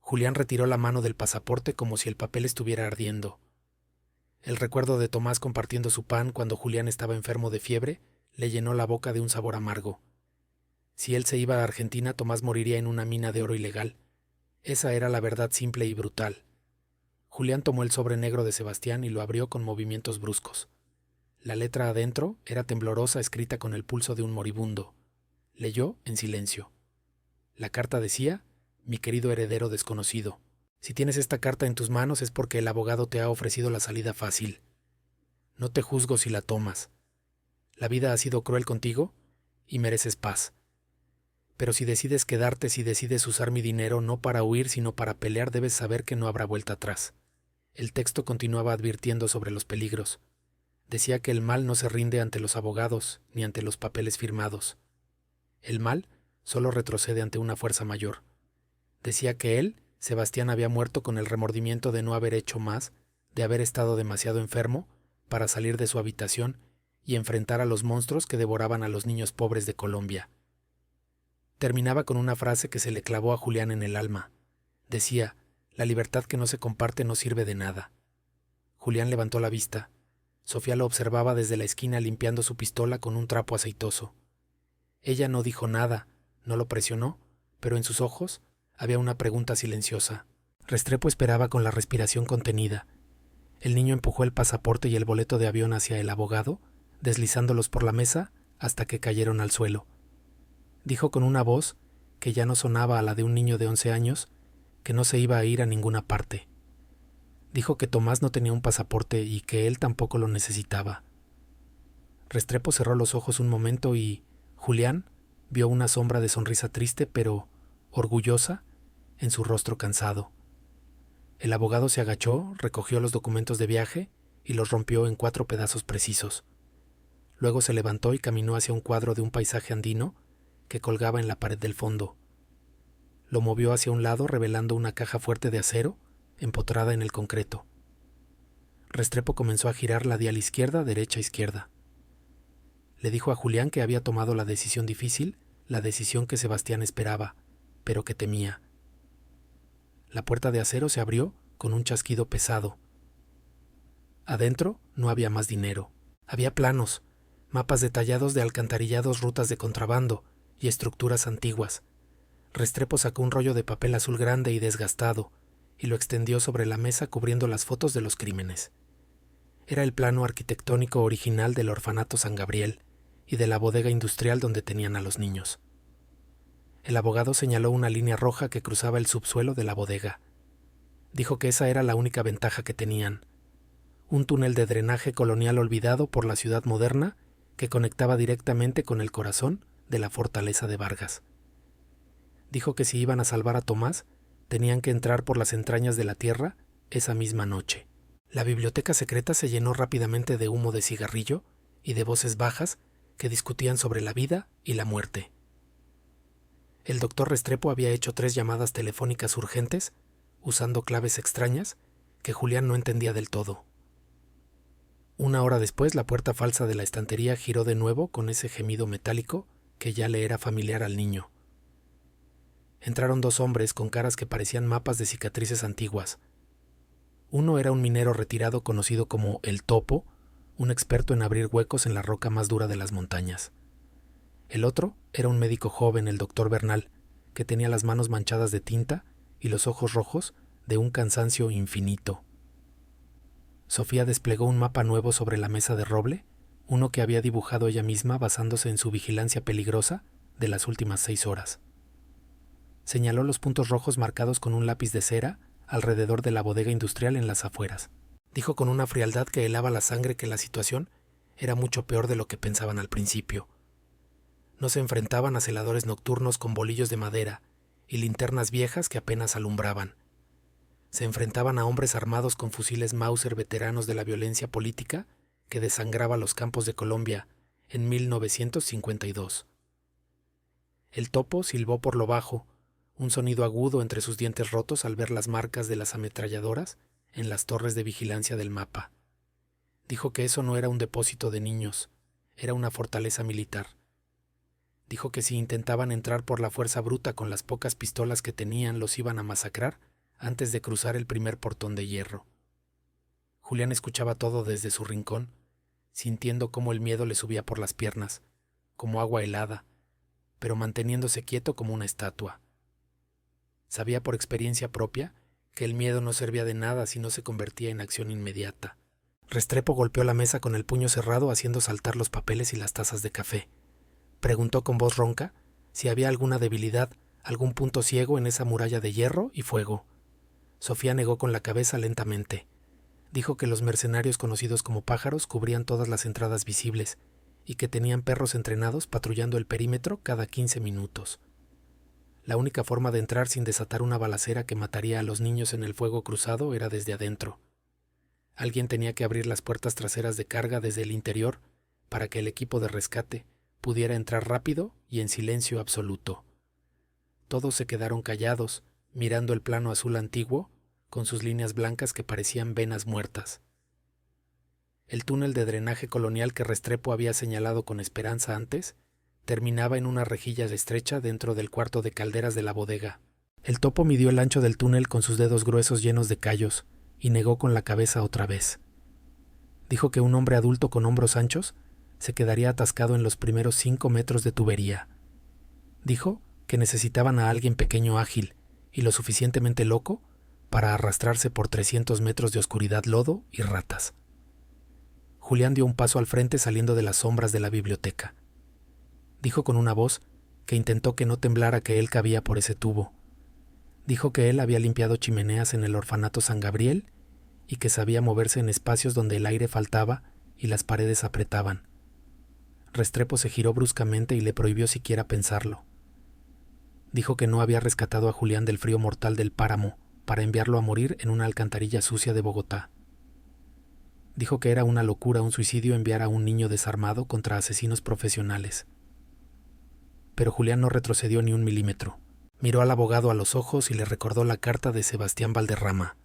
Julián retiró la mano del pasaporte como si el papel estuviera ardiendo. El recuerdo de Tomás compartiendo su pan cuando Julián estaba enfermo de fiebre le llenó la boca de un sabor amargo. Si él se iba a Argentina, Tomás moriría en una mina de oro ilegal. Esa era la verdad simple y brutal. Julián tomó el sobre negro de Sebastián y lo abrió con movimientos bruscos. La letra adentro era temblorosa, escrita con el pulso de un moribundo. Leyó en silencio. La carta decía: «Mi querido heredero desconocido, si tienes esta carta en tus manos es porque el abogado te ha ofrecido la salida fácil. No te juzgo si la tomas. La vida ha sido cruel contigo y mereces paz. Pero si decides quedarte, si decides usar mi dinero no para huir sino para pelear, debes saber que no habrá vuelta atrás». El texto continuaba advirtiendo sobre los peligros. Decía que el mal no se rinde ante los abogados ni ante los papeles firmados. El mal solo retrocede ante una fuerza mayor. Decía que él, Sebastián, había muerto con el remordimiento de no haber hecho más, de haber estado demasiado enfermo para salir de su habitación y enfrentar a los monstruos que devoraban a los niños pobres de Colombia. Terminaba con una frase que se le clavó a Julián en el alma. Decía: «La libertad que no se comparte no sirve de nada». Julián levantó la vista. Sofía lo observaba desde la esquina limpiando su pistola con un trapo aceitoso. Ella no dijo nada, no lo presionó, pero en sus ojos había una pregunta silenciosa. Restrepo esperaba con la respiración contenida. El niño empujó el pasaporte y el boleto de avión hacia el abogado, deslizándolos por la mesa hasta que cayeron al suelo. Dijo con una voz que ya no sonaba a la de un niño de 11 años, que no se iba a ir a ninguna parte. Dijo que Tomás no tenía un pasaporte y que él tampoco lo necesitaba. Restrepo cerró los ojos un momento y Julián vio una sombra de sonrisa triste, pero orgullosa, en su rostro cansado. El abogado se agachó, recogió los documentos de viaje y los rompió en 4 pedazos precisos. Luego se levantó y caminó hacia un cuadro de un paisaje andino que colgaba en la pared del fondo. Lo movió hacia un lado, revelando una caja fuerte de acero empotrada en el concreto. Restrepo comenzó a girar la dial izquierda, derecha, izquierda. Le dijo a Julián que había tomado la decisión difícil, la decisión que Sebastián esperaba, pero que temía. La puerta de acero se abrió con un chasquido pesado. Adentro no había más dinero. Había planos, mapas detallados de alcantarillados, rutas de contrabando y estructuras antiguas. Restrepo sacó un rollo de papel azul grande y desgastado y lo extendió sobre la mesa cubriendo las fotos de los crímenes. Era el plano arquitectónico original del orfanato San Gabriel y de la bodega industrial donde tenían a los niños. El abogado señaló una línea roja que cruzaba el subsuelo de la bodega. Dijo que esa era la única ventaja que tenían: un túnel de drenaje colonial olvidado por la ciudad moderna que conectaba directamente con el corazón de la fortaleza de Vargas. Dijo que si iban a salvar a Tomás, tenían que entrar por las entrañas de la tierra esa misma noche. La biblioteca secreta se llenó rápidamente de humo de cigarrillo y de voces bajas que discutían sobre la vida y la muerte. El doctor Restrepo había hecho 3 llamadas telefónicas urgentes, usando claves extrañas que Julián no entendía del todo. 1 hora después, la puerta falsa de la estantería giró de nuevo con ese gemido metálico que ya le era familiar al niño. Entraron 2 hombres con caras que parecían mapas de cicatrices antiguas. Uno era un minero retirado conocido como el Topo, un experto en abrir huecos en la roca más dura de las montañas. El otro era un médico joven, el doctor Bernal, que tenía las manos manchadas de tinta y los ojos rojos de un cansancio infinito. Sofía desplegó un mapa nuevo sobre la mesa de roble, uno que había dibujado ella misma basándose en su vigilancia peligrosa de las últimas 6 horas. Señaló los puntos rojos marcados con un lápiz de cera alrededor de la bodega industrial en las afueras. Dijo con una frialdad que helaba la sangre que la situación era mucho peor de lo que pensaban al principio. No se enfrentaban a celadores nocturnos con bolillos de madera y linternas viejas que apenas alumbraban. Se enfrentaban a hombres armados con fusiles Mauser veteranos de la violencia política que desangraba los campos de Colombia en 1952. El Topo silbó por lo bajo, un sonido agudo entre sus dientes rotos al ver las marcas de las ametralladoras en las torres de vigilancia del mapa. Dijo que eso no era un depósito de niños, era una fortaleza militar. Dijo que si intentaban entrar por la fuerza bruta con las pocas pistolas que tenían, los iban a masacrar antes de cruzar el primer portón de hierro. Julián escuchaba todo desde su rincón, sintiendo cómo el miedo le subía por las piernas, como agua helada, pero manteniéndose quieto como una estatua. Sabía por experiencia propia que el miedo no servía de nada si no se convertía en acción inmediata. Restrepo golpeó la mesa con el puño cerrado, haciendo saltar los papeles y las tazas de café. Preguntó con voz ronca si había alguna debilidad, algún punto ciego en esa muralla de hierro y fuego. Sofía negó con la cabeza lentamente. Dijo que los mercenarios conocidos como pájaros cubrían todas las entradas visibles y que tenían perros entrenados patrullando el perímetro cada 15 minutos. La única forma de entrar sin desatar una balacera que mataría a los niños en el fuego cruzado era desde adentro. Alguien tenía que abrir las puertas traseras de carga desde el interior para que el equipo de rescate pudiera entrar rápido y en silencio absoluto. Todos se quedaron callados, mirando el plano azul antiguo, con sus líneas blancas que parecían venas muertas. El túnel de drenaje colonial que Restrepo había señalado con esperanza antes terminaba en una rejilla estrecha dentro del cuarto de calderas de la bodega. El Topo midió el ancho del túnel con sus dedos gruesos llenos de callos y negó con la cabeza otra vez. Dijo que un hombre adulto con hombros anchos se quedaría atascado en los primeros 5 metros de tubería. Dijo que necesitaban a alguien pequeño, ágil y lo suficientemente loco para arrastrarse por 300 metros de oscuridad, lodo y ratas. Julián dio un paso al frente saliendo de las sombras de la biblioteca. Dijo con una voz que intentó que no temblara que él cabía por ese tubo. Dijo que él había limpiado chimeneas en el orfanato San Gabriel y que sabía moverse en espacios donde el aire faltaba y las paredes apretaban. Restrepo se giró bruscamente y le prohibió siquiera pensarlo. Dijo que no había rescatado a Julián del frío mortal del páramo para enviarlo a morir en una alcantarilla sucia de Bogotá. Dijo que era una locura, un suicidio, enviar a un niño desarmado contra asesinos profesionales. Pero Julián no retrocedió ni un milímetro. Miró al abogado a los ojos y le recordó la carta de Sebastián Valderrama.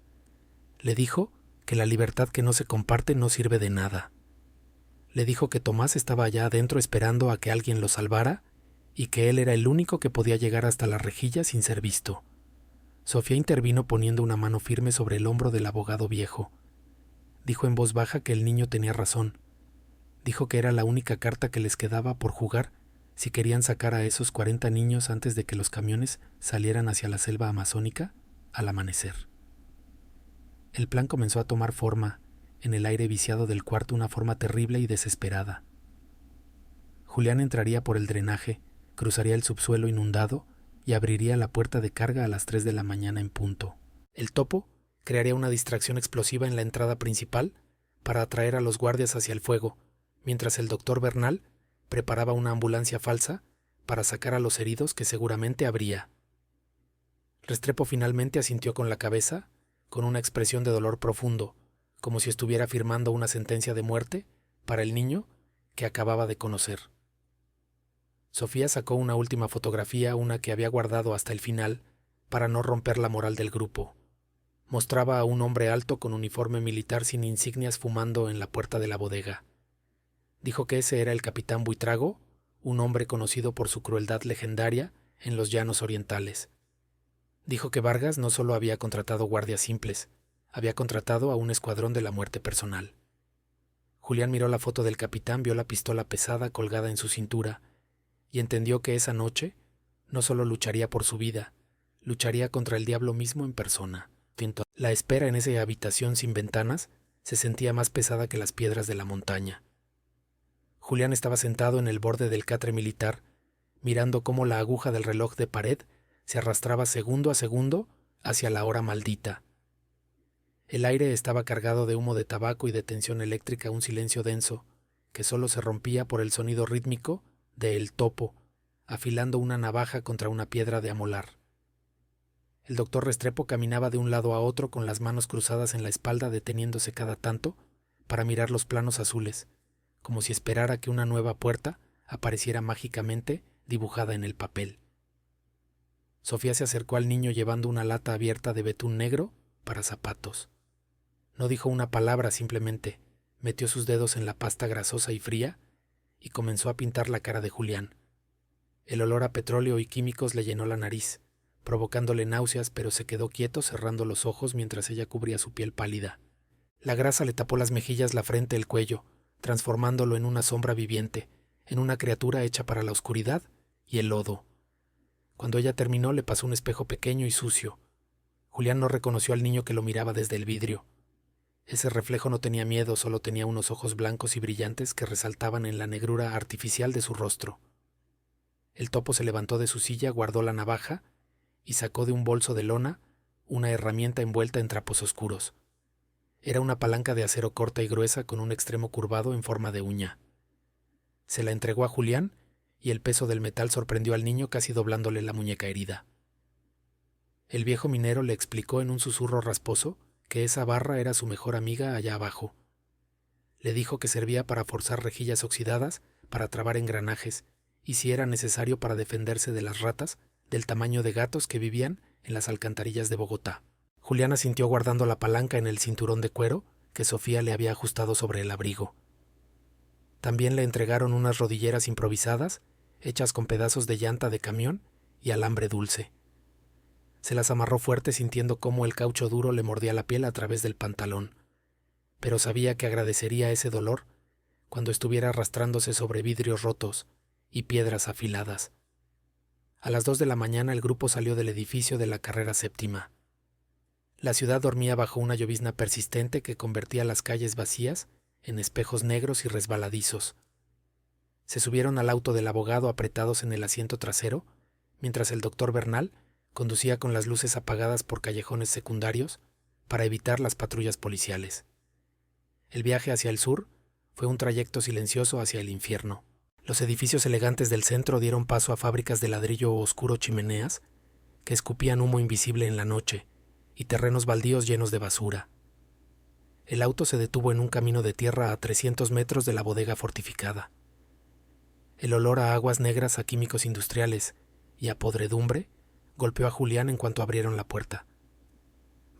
Le dijo que la libertad que no se comparte no sirve de nada. Le dijo que Tomás estaba allá adentro esperando a que alguien lo salvara y que él era el único que podía llegar hasta la rejilla sin ser visto. Sofía intervino poniendo una mano firme sobre el hombro del abogado viejo. Dijo en voz baja que el niño tenía razón. Dijo que era la única carta que les quedaba por jugar si querían sacar a esos 40 niños antes de que los camiones salieran hacia la selva amazónica al amanecer. El plan comenzó a tomar forma, en el aire viciado del cuarto, una forma terrible y desesperada. Julián entraría por el drenaje, cruzaría el subsuelo inundado y abriría la puerta de carga a las 3 de la mañana en punto. El topo crearía una distracción explosiva en la entrada principal para atraer a los guardias hacia el fuego, mientras el doctor Bernal preparaba una ambulancia falsa para sacar a los heridos que seguramente habría. Restrepo finalmente asintió con la cabeza, con una expresión de dolor profundo, como si estuviera firmando una sentencia de muerte para el niño que acababa de conocer. Sofía sacó una última fotografía, una que había guardado hasta el final, para no romper la moral del grupo. Mostraba a un hombre alto con uniforme militar sin insignias fumando en la puerta de la bodega. Dijo que ese era el capitán Buitrago, un hombre conocido por su crueldad legendaria en los llanos orientales. Dijo que Vargas no solo había contratado guardias simples, había contratado a un escuadrón de la muerte personal. Julián miró la foto del capitán, vio la pistola pesada colgada en su cintura y entendió que esa noche no solo lucharía por su vida, lucharía contra el diablo mismo en persona. La espera en esa habitación sin ventanas se sentía más pesada que las piedras de la montaña. Julián estaba sentado en el borde del catre militar, mirando cómo la aguja del reloj de pared se arrastraba segundo a segundo hacia la hora maldita. El aire estaba cargado de humo de tabaco y de tensión eléctrica, un silencio denso, que solo se rompía por el sonido rítmico de El Topo, afilando una navaja contra una piedra de amolar. El doctor Restrepo caminaba de un lado a otro con las manos cruzadas en la espalda, deteniéndose cada tanto para mirar los planos azules, como si esperara que una nueva puerta apareciera mágicamente dibujada en el papel. Sofía se acercó al niño llevando una lata abierta de betún negro para zapatos. No dijo una palabra, simplemente metió sus dedos en la pasta grasosa y fría y comenzó a pintar la cara de Julián. El olor a petróleo y químicos le llenó la nariz, provocándole náuseas, pero se quedó quieto cerrando los ojos mientras ella cubría su piel pálida. La grasa le tapó las mejillas, la frente, el cuello, transformándolo en una sombra viviente, en una criatura hecha para la oscuridad y el lodo. Cuando ella terminó, le pasó un espejo pequeño y sucio. Julián no reconoció al niño que lo miraba desde el vidrio. Ese reflejo no tenía miedo, solo tenía unos ojos blancos y brillantes que resaltaban en la negrura artificial de su rostro. El topo se levantó de su silla, guardó la navaja y sacó de un bolso de lona una herramienta envuelta en trapos oscuros. Era una palanca de acero corta y gruesa con un extremo curvado en forma de uña. Se la entregó a Julián y el peso del metal sorprendió al niño, casi doblándole la muñeca herida. El viejo minero le explicó en un susurro rasposo que esa barra era su mejor amiga allá abajo. Le dijo que servía para forzar rejillas oxidadas, para trabar engranajes, y si era necesario para defenderse de las ratas del tamaño de gatos que vivían en las alcantarillas de Bogotá. Julián asintió guardando la palanca en el cinturón de cuero que Sofía le había ajustado sobre el abrigo. También le entregaron unas rodilleras improvisadas, hechas con pedazos de llanta de camión y alambre dulce. Se las amarró fuerte, sintiendo cómo el caucho duro le mordía la piel a través del pantalón, pero sabía que agradecería ese dolor cuando estuviera arrastrándose sobre vidrios rotos y piedras afiladas. A las 2 de la mañana el grupo salió del edificio de la carrera séptima. La ciudad dormía bajo una llovizna persistente que convertía las calles vacías en espejos negros y resbaladizos. Se subieron al auto del abogado apretados en el asiento trasero, mientras el doctor Bernal conducía con las luces apagadas por callejones secundarios para evitar las patrullas policiales. El viaje hacia el sur fue un trayecto silencioso hacia el infierno. Los edificios elegantes del centro dieron paso a fábricas de ladrillo oscuro chimeneas que escupían humo invisible en la noche y terrenos baldíos llenos de basura. El auto se detuvo en un camino de tierra a 300 metros de la bodega fortificada. El olor a aguas negras, a químicos industriales y a podredumbre golpeó a Julián en cuanto abrieron la puerta.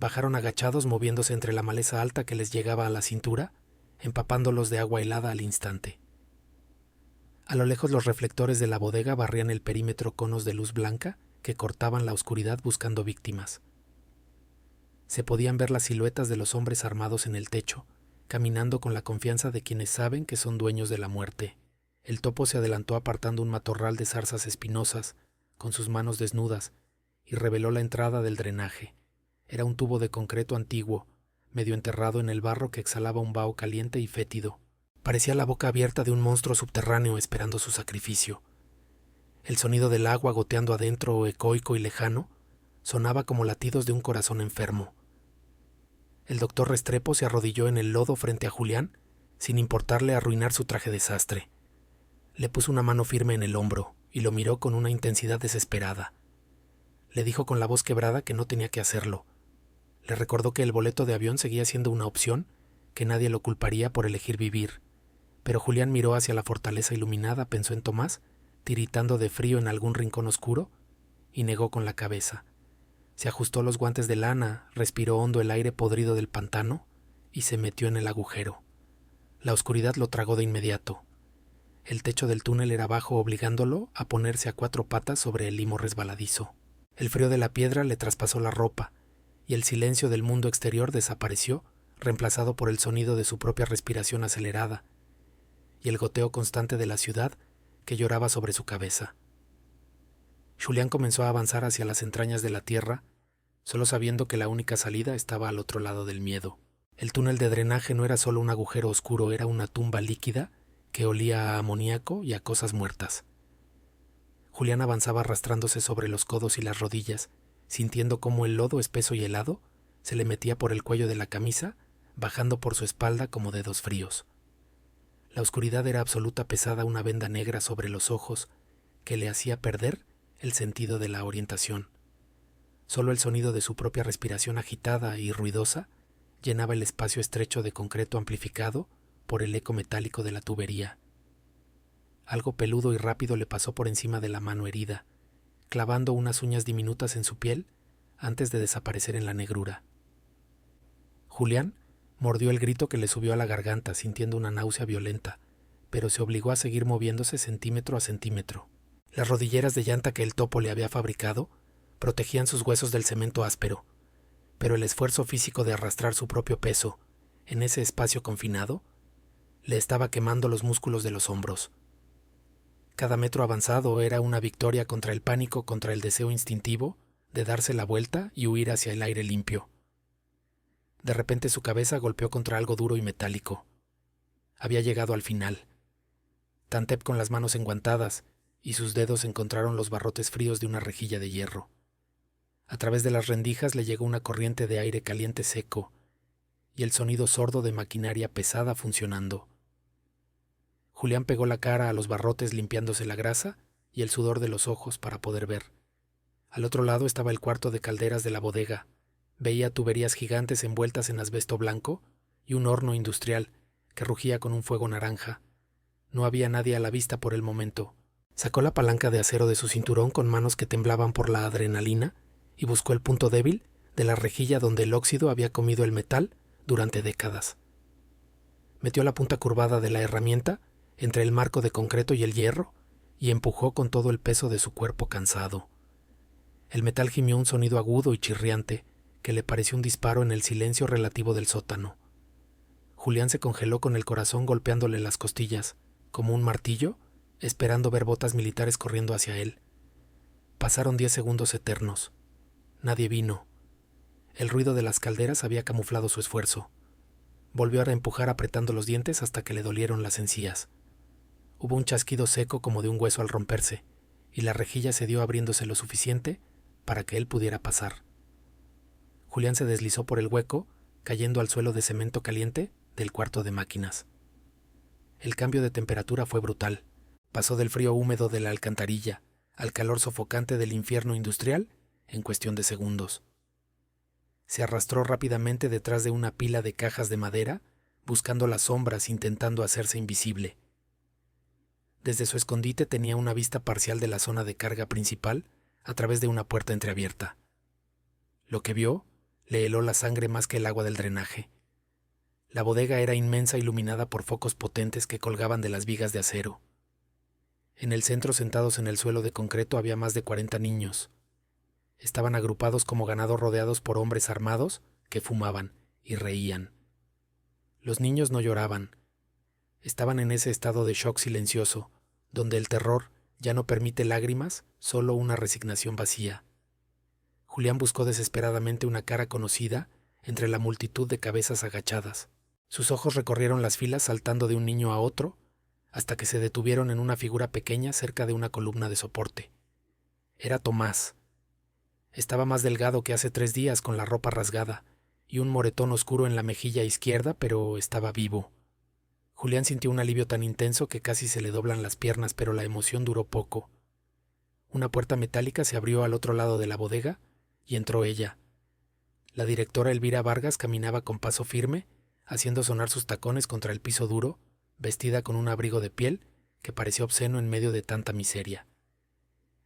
Bajaron agachados moviéndose entre la maleza alta que les llegaba a la cintura, empapándolos de agua helada al instante. A lo lejos los reflectores de la bodega barrían el perímetro conos de luz blanca que cortaban la oscuridad buscando víctimas. Se podían ver las siluetas de los hombres armados en el techo, caminando con la confianza de quienes saben que son dueños de la muerte. El topo se adelantó apartando un matorral de zarzas espinosas, con sus manos desnudas, y reveló la entrada del drenaje. Era un tubo de concreto antiguo, medio enterrado en el barro que exhalaba un vaho caliente y fétido. Parecía la boca abierta de un monstruo subterráneo esperando su sacrificio. El sonido del agua goteando adentro, ecoico y lejano, sonaba como latidos de un corazón enfermo. El doctor Restrepo se arrodilló en el lodo frente a Julián, sin importarle arruinar su traje de sastre. Le puso una mano firme en el hombro y lo miró con una intensidad desesperada. Le dijo con la voz quebrada que no tenía que hacerlo. Le recordó que el boleto de avión seguía siendo una opción, que nadie lo culparía por elegir vivir. Pero Julián miró hacia la fortaleza iluminada, pensó en Tomás, tiritando de frío en algún rincón oscuro, y negó con la cabeza. Se ajustó los guantes de lana, respiró hondo el aire podrido del pantano y se metió en el agujero. La oscuridad lo tragó de inmediato. El techo del túnel era bajo, obligándolo a ponerse a 4 patas sobre el limo resbaladizo. El frío de la piedra le traspasó la ropa, y el silencio del mundo exterior desapareció, reemplazado por el sonido de su propia respiración acelerada, y el goteo constante de la ciudad que lloraba sobre su cabeza. Julián comenzó a avanzar hacia las entrañas de la tierra, solo sabiendo que la única salida estaba al otro lado del miedo. El túnel de drenaje no era solo un agujero oscuro, era una tumba líquida que olía a amoníaco y a cosas muertas. Julián avanzaba arrastrándose sobre los codos y las rodillas, sintiendo cómo el lodo espeso y helado se le metía por el cuello de la camisa, bajando por su espalda como dedos fríos. La oscuridad era absoluta, pesada, una venda negra sobre los ojos que le hacía perder el sentido de la orientación. Solo el sonido de su propia respiración agitada y ruidosa llenaba el espacio estrecho de concreto amplificado por el eco metálico de la tubería. Algo peludo y rápido le pasó por encima de la mano herida, clavando unas uñas diminutas en su piel antes de desaparecer en la negrura. Julián mordió el grito que le subió a la garganta, sintiendo una náusea violenta, pero se obligó a seguir moviéndose centímetro a centímetro. Las rodilleras de llanta que el topo le había fabricado protegían sus huesos del cemento áspero, pero el esfuerzo físico de arrastrar su propio peso en ese espacio confinado le estaba quemando los músculos de los hombros. Cada metro avanzado era una victoria contra el pánico, contra el deseo instintivo de darse la vuelta y huir hacia el aire limpio. De repente su cabeza golpeó contra algo duro y metálico. Había llegado al final. Tantep con las manos enguantadas y sus dedos encontraron los barrotes fríos de una rejilla de hierro. A través de las rendijas le llegó una corriente de aire caliente seco y el sonido sordo de maquinaria pesada funcionando. Julián pegó la cara a los barrotes limpiándose la grasa y el sudor de los ojos para poder ver. Al otro lado estaba el cuarto de calderas de la bodega. Veía tuberías gigantes envueltas en asbesto blanco y un horno industrial que rugía con un fuego naranja. No había nadie a la vista por el momento. Sacó la palanca de acero de su cinturón con manos que temblaban por la adrenalina y buscó el punto débil de la rejilla donde el óxido había comido el metal durante décadas. Metió la punta curvada de la herramienta entre el marco de concreto y el hierro y empujó con todo el peso de su cuerpo cansado. El metal gimió un sonido agudo y chirriante que le pareció un disparo en el silencio relativo del sótano. Julián se congeló con el corazón golpeándole las costillas, como un martillo, esperando ver botas militares corriendo hacia él. Pasaron 10 segundos eternos. Nadie vino. El ruido de las calderas había camuflado su esfuerzo. Volvió a empujar apretando los dientes hasta que le dolieron las encías. Hubo un chasquido seco como de un hueso al romperse, y la rejilla cedió abriéndose lo suficiente para que él pudiera pasar. Julián se deslizó por el hueco, cayendo al suelo de cemento caliente del cuarto de máquinas. El cambio de temperatura fue brutal. Pasó del frío húmedo de la alcantarilla al calor sofocante del infierno industrial en cuestión de segundos. Se arrastró rápidamente detrás de una pila de cajas de madera, buscando las sombras, intentando hacerse invisible. Desde su escondite tenía una vista parcial de la zona de carga principal a través de una puerta entreabierta. Lo que vio le heló la sangre más que el agua del drenaje. La bodega era inmensa, iluminada por focos potentes que colgaban de las vigas de acero. En el centro, sentados en el suelo de concreto, había más de 40 niños. Estaban agrupados como ganado, rodeados por hombres armados que fumaban y reían. Los niños no lloraban. Estaban en ese estado de shock silencioso, donde el terror ya no permite lágrimas, solo una resignación vacía. Julián buscó desesperadamente una cara conocida entre la multitud de cabezas agachadas. Sus ojos recorrieron las filas saltando de un niño a otro, hasta que se detuvieron en una figura pequeña cerca de una columna de soporte. Era Tomás. Estaba más delgado que hace 3 días, con la ropa rasgada y un moretón oscuro en la mejilla izquierda, pero estaba vivo. Julián sintió un alivio tan intenso que casi se le doblan las piernas, pero la emoción duró poco. Una puerta metálica se abrió al otro lado de la bodega y entró ella. La directora Elvira Vargas caminaba con paso firme, haciendo sonar sus tacones contra el piso duro, vestida con un abrigo de piel que parecía obsceno en medio de tanta miseria.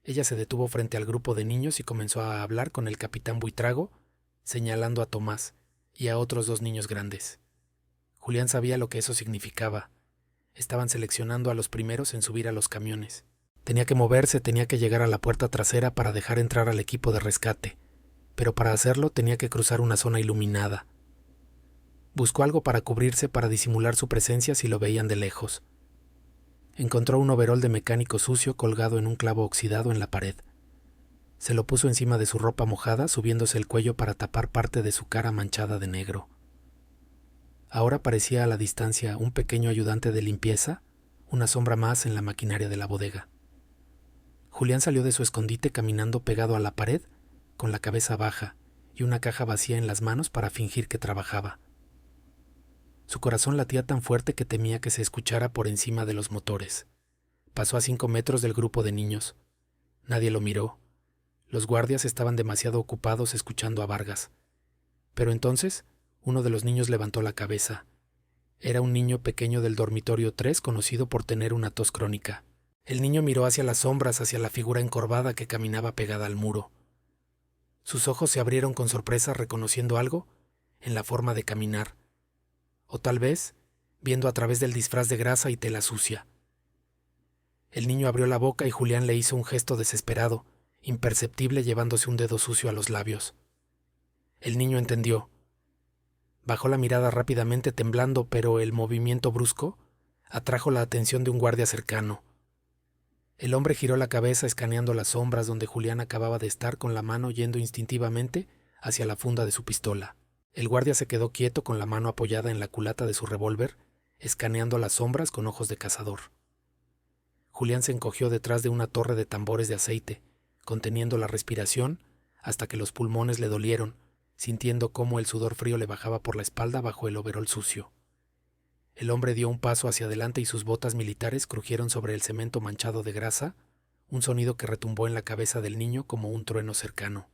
Ella se detuvo frente al grupo de niños y comenzó a hablar con el capitán Buitrago, señalando a Tomás y a otros 2 niños grandes. Julián sabía lo que eso significaba. Estaban seleccionando a los primeros en subir a los camiones. Tenía que moverse, tenía que llegar a la puerta trasera para dejar entrar al equipo de rescate, pero para hacerlo tenía que cruzar una zona iluminada. Buscó algo para cubrirse, para disimular su presencia si lo veían de lejos. Encontró un overol de mecánico sucio colgado en un clavo oxidado en la pared. Se lo puso encima de su ropa mojada, subiéndose el cuello para tapar parte de su cara manchada de negro. Ahora parecía a la distancia un pequeño ayudante de limpieza, una sombra más en la maquinaria de la bodega. Julián salió de su escondite caminando pegado a la pared, con la cabeza baja y una caja vacía en las manos para fingir que trabajaba. Su corazón latía tan fuerte que temía que se escuchara por encima de los motores. Pasó a 5 metros del grupo de niños. Nadie lo miró. Los guardias estaban demasiado ocupados escuchando a Vargas. Pero entonces, uno de los niños levantó la cabeza. Era un niño pequeño del dormitorio 3, conocido por tener una tos crónica. El niño miró hacia las sombras, hacia la figura encorvada que caminaba pegada al muro. Sus ojos se abrieron con sorpresa, reconociendo algo en la forma de caminar, o tal vez viendo a través del disfraz de grasa y tela sucia. El niño abrió la boca y Julián le hizo un gesto desesperado, imperceptible, llevándose un dedo sucio a los labios. El niño entendió. Bajó la mirada rápidamente, temblando, pero el movimiento brusco atrajo la atención de un guardia cercano. El hombre giró la cabeza, escaneando las sombras donde Julián acababa de estar, con la mano yendo instintivamente hacia la funda de su pistola. El guardia se quedó quieto con la mano apoyada en la culata de su revólver, escaneando las sombras con ojos de cazador. Julián se encogió detrás de una torre de tambores de aceite, conteniendo la respiración hasta que los pulmones le dolieron, sintiendo cómo el sudor frío le bajaba por la espalda bajo el overol sucio. El hombre dio un paso hacia adelante y sus botas militares crujieron sobre el cemento manchado de grasa, un sonido que retumbó en la cabeza del niño como un trueno cercano.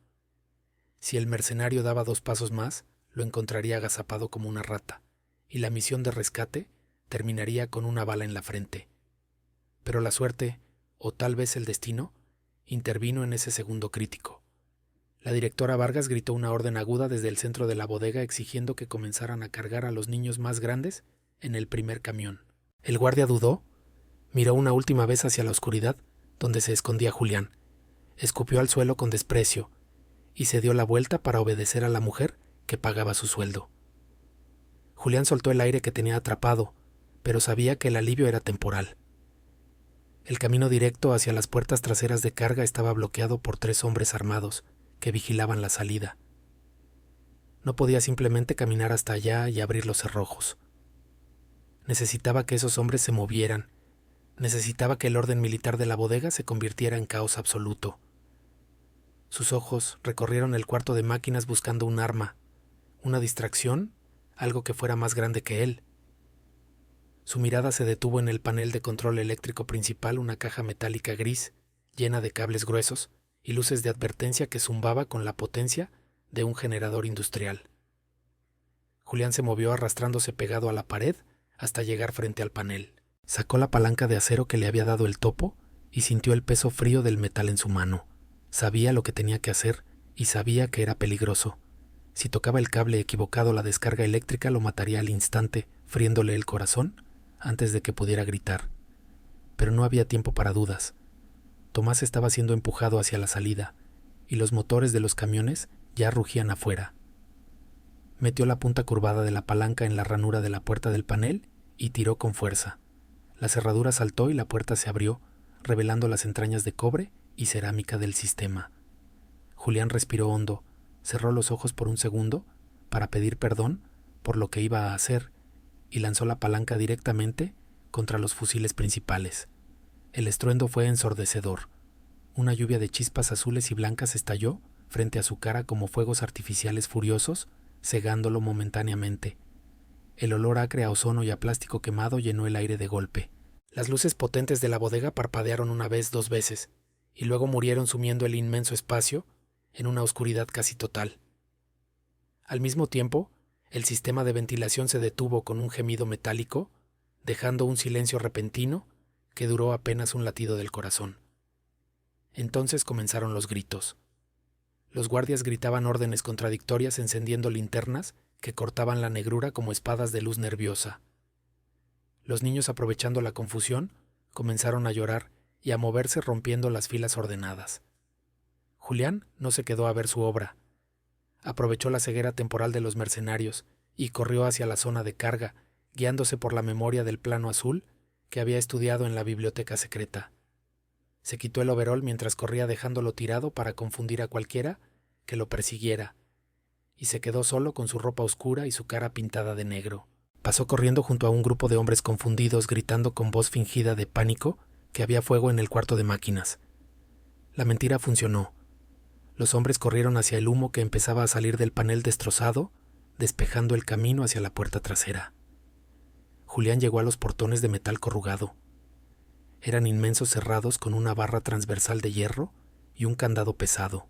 Si el mercenario daba 2 pasos más, lo encontraría agazapado como una rata, y la misión de rescate terminaría con una bala en la frente. Pero la suerte, o tal vez el destino, intervino en ese segundo crítico. La directora Vargas gritó una orden aguda desde el centro de la bodega, exigiendo que comenzaran a cargar a los niños más grandes en el primer camión. El guardia dudó, miró una última vez hacia la oscuridad donde se escondía Julián, escupió al suelo con desprecio y se dio la vuelta para obedecer a la mujer que pagaba su sueldo. Julián soltó el aire que tenía atrapado, pero sabía que el alivio era temporal. El camino directo hacia las puertas traseras de carga estaba bloqueado por 3 hombres armados que vigilaban la salida. No podía simplemente caminar hasta allá y abrir los cerrojos. Necesitaba que esos hombres se movieran. Necesitaba que el orden militar de la bodega se convirtiera en caos absoluto. Sus ojos recorrieron el cuarto de máquinas buscando un arma, una distracción, algo que fuera más grande que él. Su mirada se detuvo en el panel de control eléctrico principal, una caja metálica gris, llena de cables gruesos y luces de advertencia que zumbaba con la potencia de un generador industrial. Julián se movió arrastrándose pegado a la pared hasta llegar frente al panel. Sacó la palanca de acero que le había dado el topo y sintió el peso frío del metal en su mano. Sabía lo que tenía que hacer y sabía que era peligroso. Si tocaba el cable equivocado, la descarga eléctrica lo mataría al instante, friéndole el corazón antes de que pudiera gritar. Pero no había tiempo para dudas. Tomás estaba siendo empujado hacia la salida y los motores de los camiones ya rugían afuera. Metió la punta curvada de la palanca en la ranura de la puerta del panel y tiró con fuerza. La cerradura saltó y la puerta se abrió, revelando las entrañas de cobre y cerámica del sistema. Julián respiró hondo, cerró los ojos por un segundo para pedir perdón por lo que iba a hacer y lanzó la palanca directamente contra los fusiles principales. El estruendo fue ensordecedor. Una lluvia de chispas azules y blancas estalló frente a su cara como fuegos artificiales furiosos, cegándolo momentáneamente. El olor acre a ozono y a plástico quemado llenó el aire de golpe. Las luces potentes de la bodega parpadearon una vez, 2 veces, y luego murieron sumiendo el inmenso espacio en una oscuridad casi total. Al mismo tiempo, el sistema de ventilación se detuvo con un gemido metálico, dejando un silencio repentino que duró apenas un latido del corazón. Entonces comenzaron los gritos. Los guardias gritaban órdenes contradictorias encendiendo linternas que cortaban la negrura como espadas de luz nerviosa. Los niños, aprovechando la confusión, comenzaron a llorar y a moverse rompiendo las filas ordenadas. Julián no se quedó a ver su obra. Aprovechó la ceguera temporal de los mercenarios y corrió hacia la zona de carga, guiándose por la memoria del plano azul que había estudiado en la biblioteca secreta. Se quitó el overol mientras corría dejándolo tirado para confundir a cualquiera que lo persiguiera, y se quedó solo con su ropa oscura y su cara pintada de negro. Pasó corriendo junto a un grupo de hombres confundidos, gritando con voz fingida de pánico que había fuego en el cuarto de máquinas. La mentira funcionó. Los hombres corrieron hacia el humo que empezaba a salir del panel destrozado, despejando el camino hacia la puerta trasera. Julián llegó a los portones de metal corrugado. Eran inmensos cerrados con una barra transversal de hierro y un candado pesado.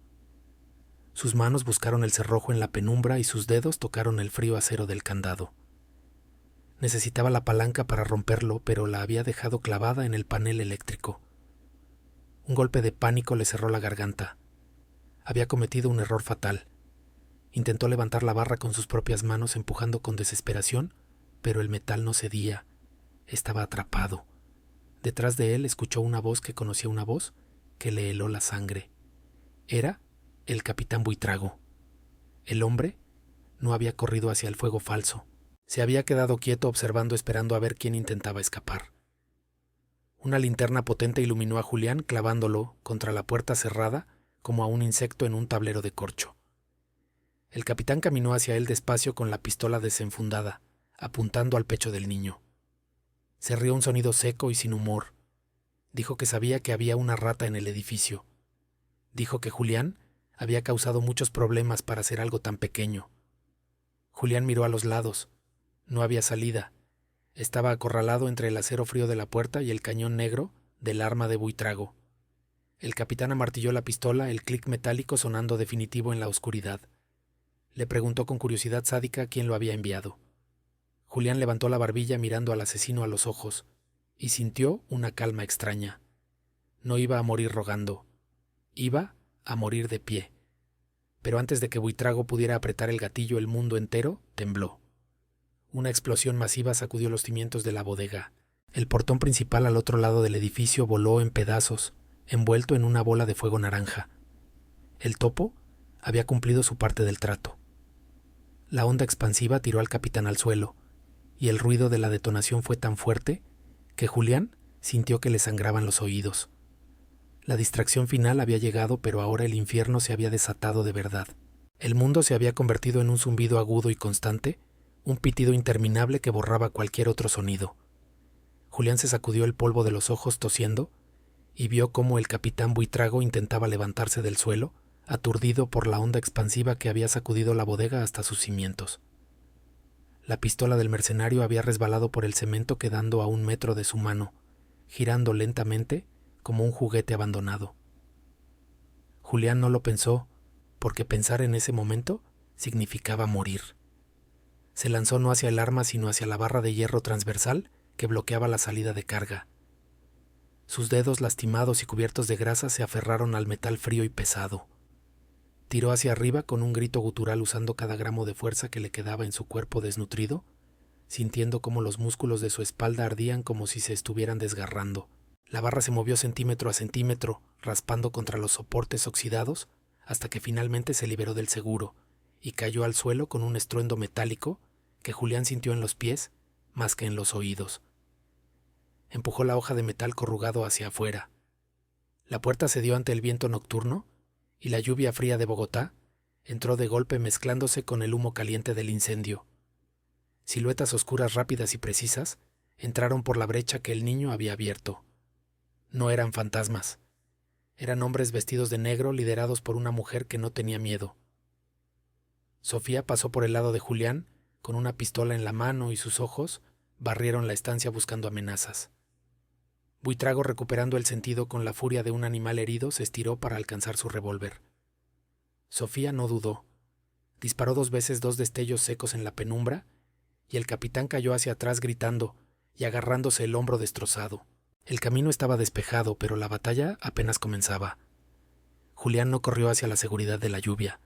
Sus manos buscaron el cerrojo en la penumbra y sus dedos tocaron el frío acero del candado. Necesitaba la palanca para romperlo, pero la había dejado clavada en el panel eléctrico. Un golpe de pánico le cerró la garganta. Había cometido un error fatal. Intentó levantar la barra con sus propias manos, empujando con desesperación, pero el metal no cedía. Estaba atrapado. Detrás de él escuchó una voz que conocía una voz que le heló la sangre. Era el capitán Buitrago. El hombre no había corrido hacia el fuego falso. Se había quedado quieto observando, esperando a ver quién intentaba escapar. Una linterna potente iluminó a Julián, clavándolo contra la puerta cerrada como a un insecto en un tablero de corcho. El capitán caminó hacia él despacio con la pistola desenfundada, apuntando al pecho del niño. Se rió un sonido seco y sin humor. Dijo que sabía que había una rata en el edificio. Dijo que Julián había causado muchos problemas para hacer algo tan pequeño. Julián miró a los lados. No había salida. Estaba acorralado entre el acero frío de la puerta y el cañón negro del arma de Buitrago. El capitán amartilló la pistola, el clic metálico sonando definitivo en la oscuridad. Le preguntó con curiosidad sádica quién lo había enviado. Julián levantó la barbilla mirando al asesino a los ojos y sintió una calma extraña. No iba a morir rogando. Iba a morir de pie. Pero antes de que Buitrago pudiera apretar el gatillo, el mundo entero tembló. Una explosión masiva sacudió los cimientos de la bodega. El portón principal al otro lado del edificio voló en pedazos, envuelto en una bola de fuego naranja. El topo había cumplido su parte del trato. La onda expansiva tiró al capitán al suelo, y el ruido de la detonación fue tan fuerte que Julián sintió que le sangraban los oídos. La distracción final había llegado, pero ahora el infierno se había desatado de verdad. El mundo se había convertido en un zumbido agudo y constante, un pitido interminable que borraba cualquier otro sonido. Julián se sacudió el polvo de los ojos tosiendo y vio cómo el capitán Buitrago intentaba levantarse del suelo, aturdido por la onda expansiva que había sacudido la bodega hasta sus cimientos. La pistola del mercenario había resbalado por el cemento quedando a 1 metro de su mano, girando lentamente como un juguete abandonado. Julián no lo pensó, porque pensar en ese momento significaba morir. Se lanzó no hacia el arma sino hacia la barra de hierro transversal que bloqueaba la salida de carga. Sus dedos lastimados y cubiertos de grasa se aferraron al metal frío y pesado. Tiró hacia arriba con un grito gutural usando cada gramo de fuerza que le quedaba en su cuerpo desnutrido, sintiendo cómo los músculos de su espalda ardían como si se estuvieran desgarrando. La barra se movió centímetro a centímetro, raspando contra los soportes oxidados, hasta que finalmente se liberó del seguro y cayó al suelo con un estruendo metálico que Julián sintió en los pies más que en los oídos. Empujó la hoja de metal corrugado hacia afuera. La puerta cedió ante el viento nocturno y la lluvia fría de Bogotá entró de golpe mezclándose con el humo caliente del incendio. Siluetas oscuras rápidas y precisas entraron por la brecha que el niño había abierto. No eran fantasmas. Eran hombres vestidos de negro liderados por una mujer que no tenía miedo. Sofía pasó por el lado de Julián con una pistola en la mano y sus ojos barrieron la estancia buscando amenazas. Buitrago, recuperando el sentido con la furia de un animal herido, se estiró para alcanzar su revólver. Sofía no dudó. Disparó 2 veces 2 destellos secos en la penumbra y el capitán cayó hacia atrás gritando y agarrándose el hombro destrozado. El camino estaba despejado, pero la batalla apenas comenzaba. Julián no corrió hacia la seguridad de la lluvia.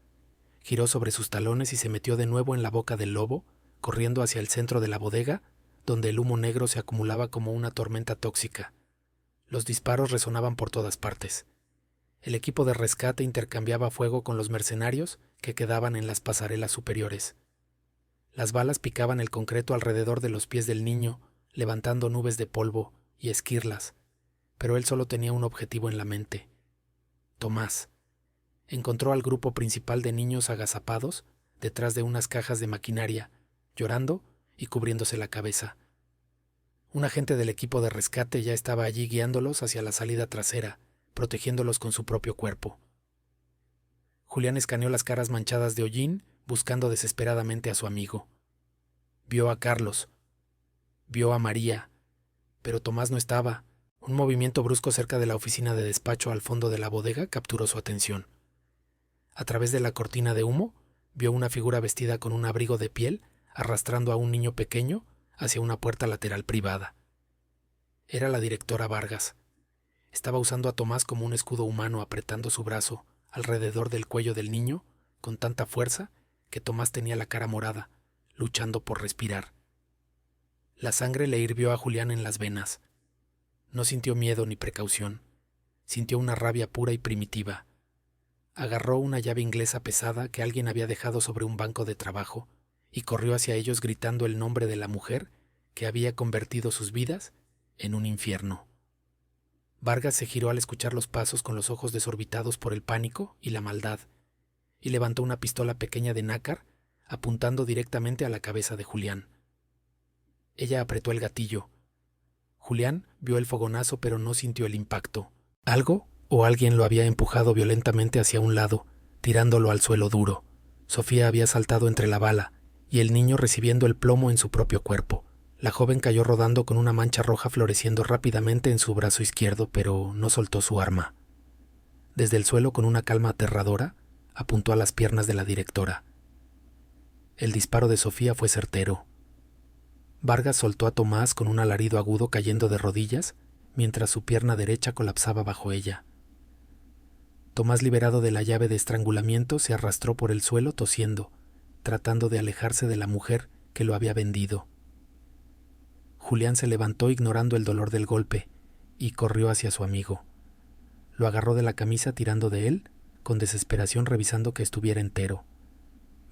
Giró sobre sus talones y se metió de nuevo en la boca del lobo, corriendo hacia el centro de la bodega, donde el humo negro se acumulaba como una tormenta tóxica. Los disparos resonaban por todas partes. El equipo de rescate intercambiaba fuego con los mercenarios que quedaban en las pasarelas superiores. Las balas picaban el concreto alrededor de los pies del niño, levantando nubes de polvo y esquirlas, pero él solo tenía un objetivo en la mente. Tomás. Encontró al grupo principal de niños agazapados detrás de unas cajas de maquinaria, llorando y cubriéndose la cabeza. Un agente del equipo de rescate ya estaba allí guiándolos hacia la salida trasera, protegiéndolos con su propio cuerpo. Julián escaneó las caras manchadas de hollín, buscando desesperadamente a su amigo. Vio a Carlos. Vio a María. Pero Tomás no estaba. Un movimiento brusco cerca de la oficina de despacho al fondo de la bodega capturó su atención. A través de la cortina de humo, vio una figura vestida con un abrigo de piel arrastrando a un niño pequeño hacia una puerta lateral privada. Era la directora Vargas. Estaba usando a Tomás como un escudo humano, apretando su brazo alrededor del cuello del niño con tanta fuerza que Tomás tenía la cara morada, luchando por respirar. La sangre le hirvió a Julián en las venas. No sintió miedo ni precaución. Sintió una rabia pura y primitiva. Agarró una llave inglesa pesada que alguien había dejado sobre un banco de trabajo y corrió hacia ellos gritando el nombre de la mujer que había convertido sus vidas en un infierno. Vargas se giró al escuchar los pasos con los ojos desorbitados por el pánico y la maldad, y levantó una pistola pequeña de nácar apuntando directamente a la cabeza de Julián. Ella apretó el gatillo. Julián vio el fogonazo pero no sintió el impacto. Algo o alguien lo había empujado violentamente hacia un lado, tirándolo al suelo duro. Sofía había saltado entre la bala y el niño recibiendo el plomo en su propio cuerpo. La joven cayó rodando con una mancha roja floreciendo rápidamente en su brazo izquierdo, pero no soltó su arma. Desde el suelo, con una calma aterradora, apuntó a las piernas de la directora. El disparo de Sofía fue certero. Vargas soltó a Tomás con un alarido agudo cayendo de rodillas, mientras su pierna derecha colapsaba bajo ella. Tomás, liberado de la llave de estrangulamiento, se arrastró por el suelo tosiendo, tratando de alejarse de la mujer que lo había vendido. Julián se levantó ignorando el dolor del golpe y corrió hacia su amigo. Lo agarró de la camisa tirando de él, con desesperación revisando que estuviera entero.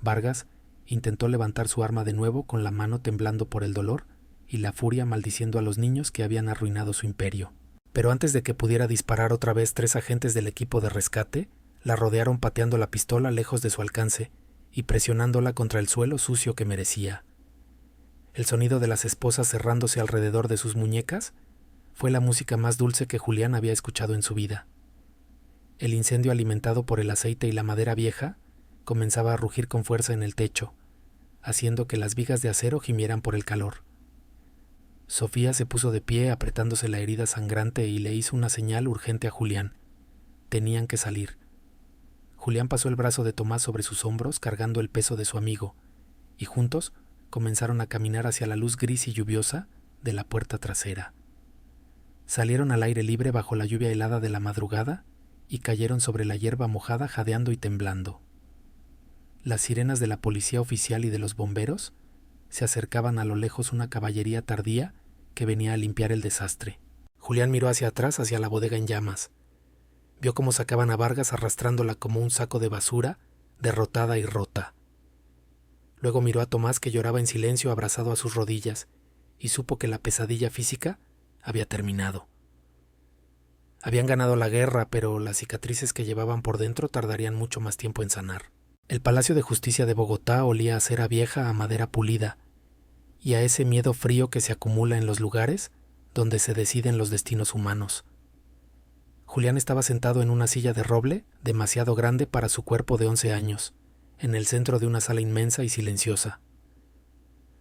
Vargas intentó levantar su arma de nuevo con la mano temblando por el dolor y la furia, maldiciendo a los niños que habían arruinado su imperio. Pero antes de que pudiera disparar otra vez, 3 agentes del equipo de rescate la rodearon pateando la pistola lejos de su alcance y presionándola contra el suelo sucio que merecía. El sonido de las esposas cerrándose alrededor de sus muñecas fue la música más dulce que Julián había escuchado en su vida. El incendio, alimentado por el aceite y la madera vieja, comenzaba a rugir con fuerza en el techo, haciendo que las vigas de acero gimieran por el calor. Sofía se puso de pie apretándose la herida sangrante y le hizo una señal urgente a Julián. Tenían que salir. Julián pasó el brazo de Tomás sobre sus hombros cargando el peso de su amigo, y juntos comenzaron a caminar hacia la luz gris y lluviosa de la puerta trasera. Salieron al aire libre bajo la lluvia helada de la madrugada y cayeron sobre la hierba mojada jadeando y temblando. Las sirenas de la policía oficial y de los bomberos se acercaban a lo lejos una caballería tardía que venía a limpiar el desastre. Julián miró hacia atrás, hacia la bodega en llamas. Vio cómo sacaban a Vargas arrastrándola como un saco de basura, derrotada y rota. Luego miró a Tomás que lloraba en silencio abrazado a sus rodillas y supo que la pesadilla física había terminado. Habían ganado la guerra, pero las cicatrices que llevaban por dentro tardarían mucho más tiempo en sanar. El Palacio de Justicia de Bogotá olía a cera vieja, a madera pulida, y a ese miedo frío que se acumula en los lugares donde se deciden los destinos humanos. Julián estaba sentado en una silla de roble, demasiado grande para su cuerpo de 11 años, en el centro de una sala inmensa y silenciosa.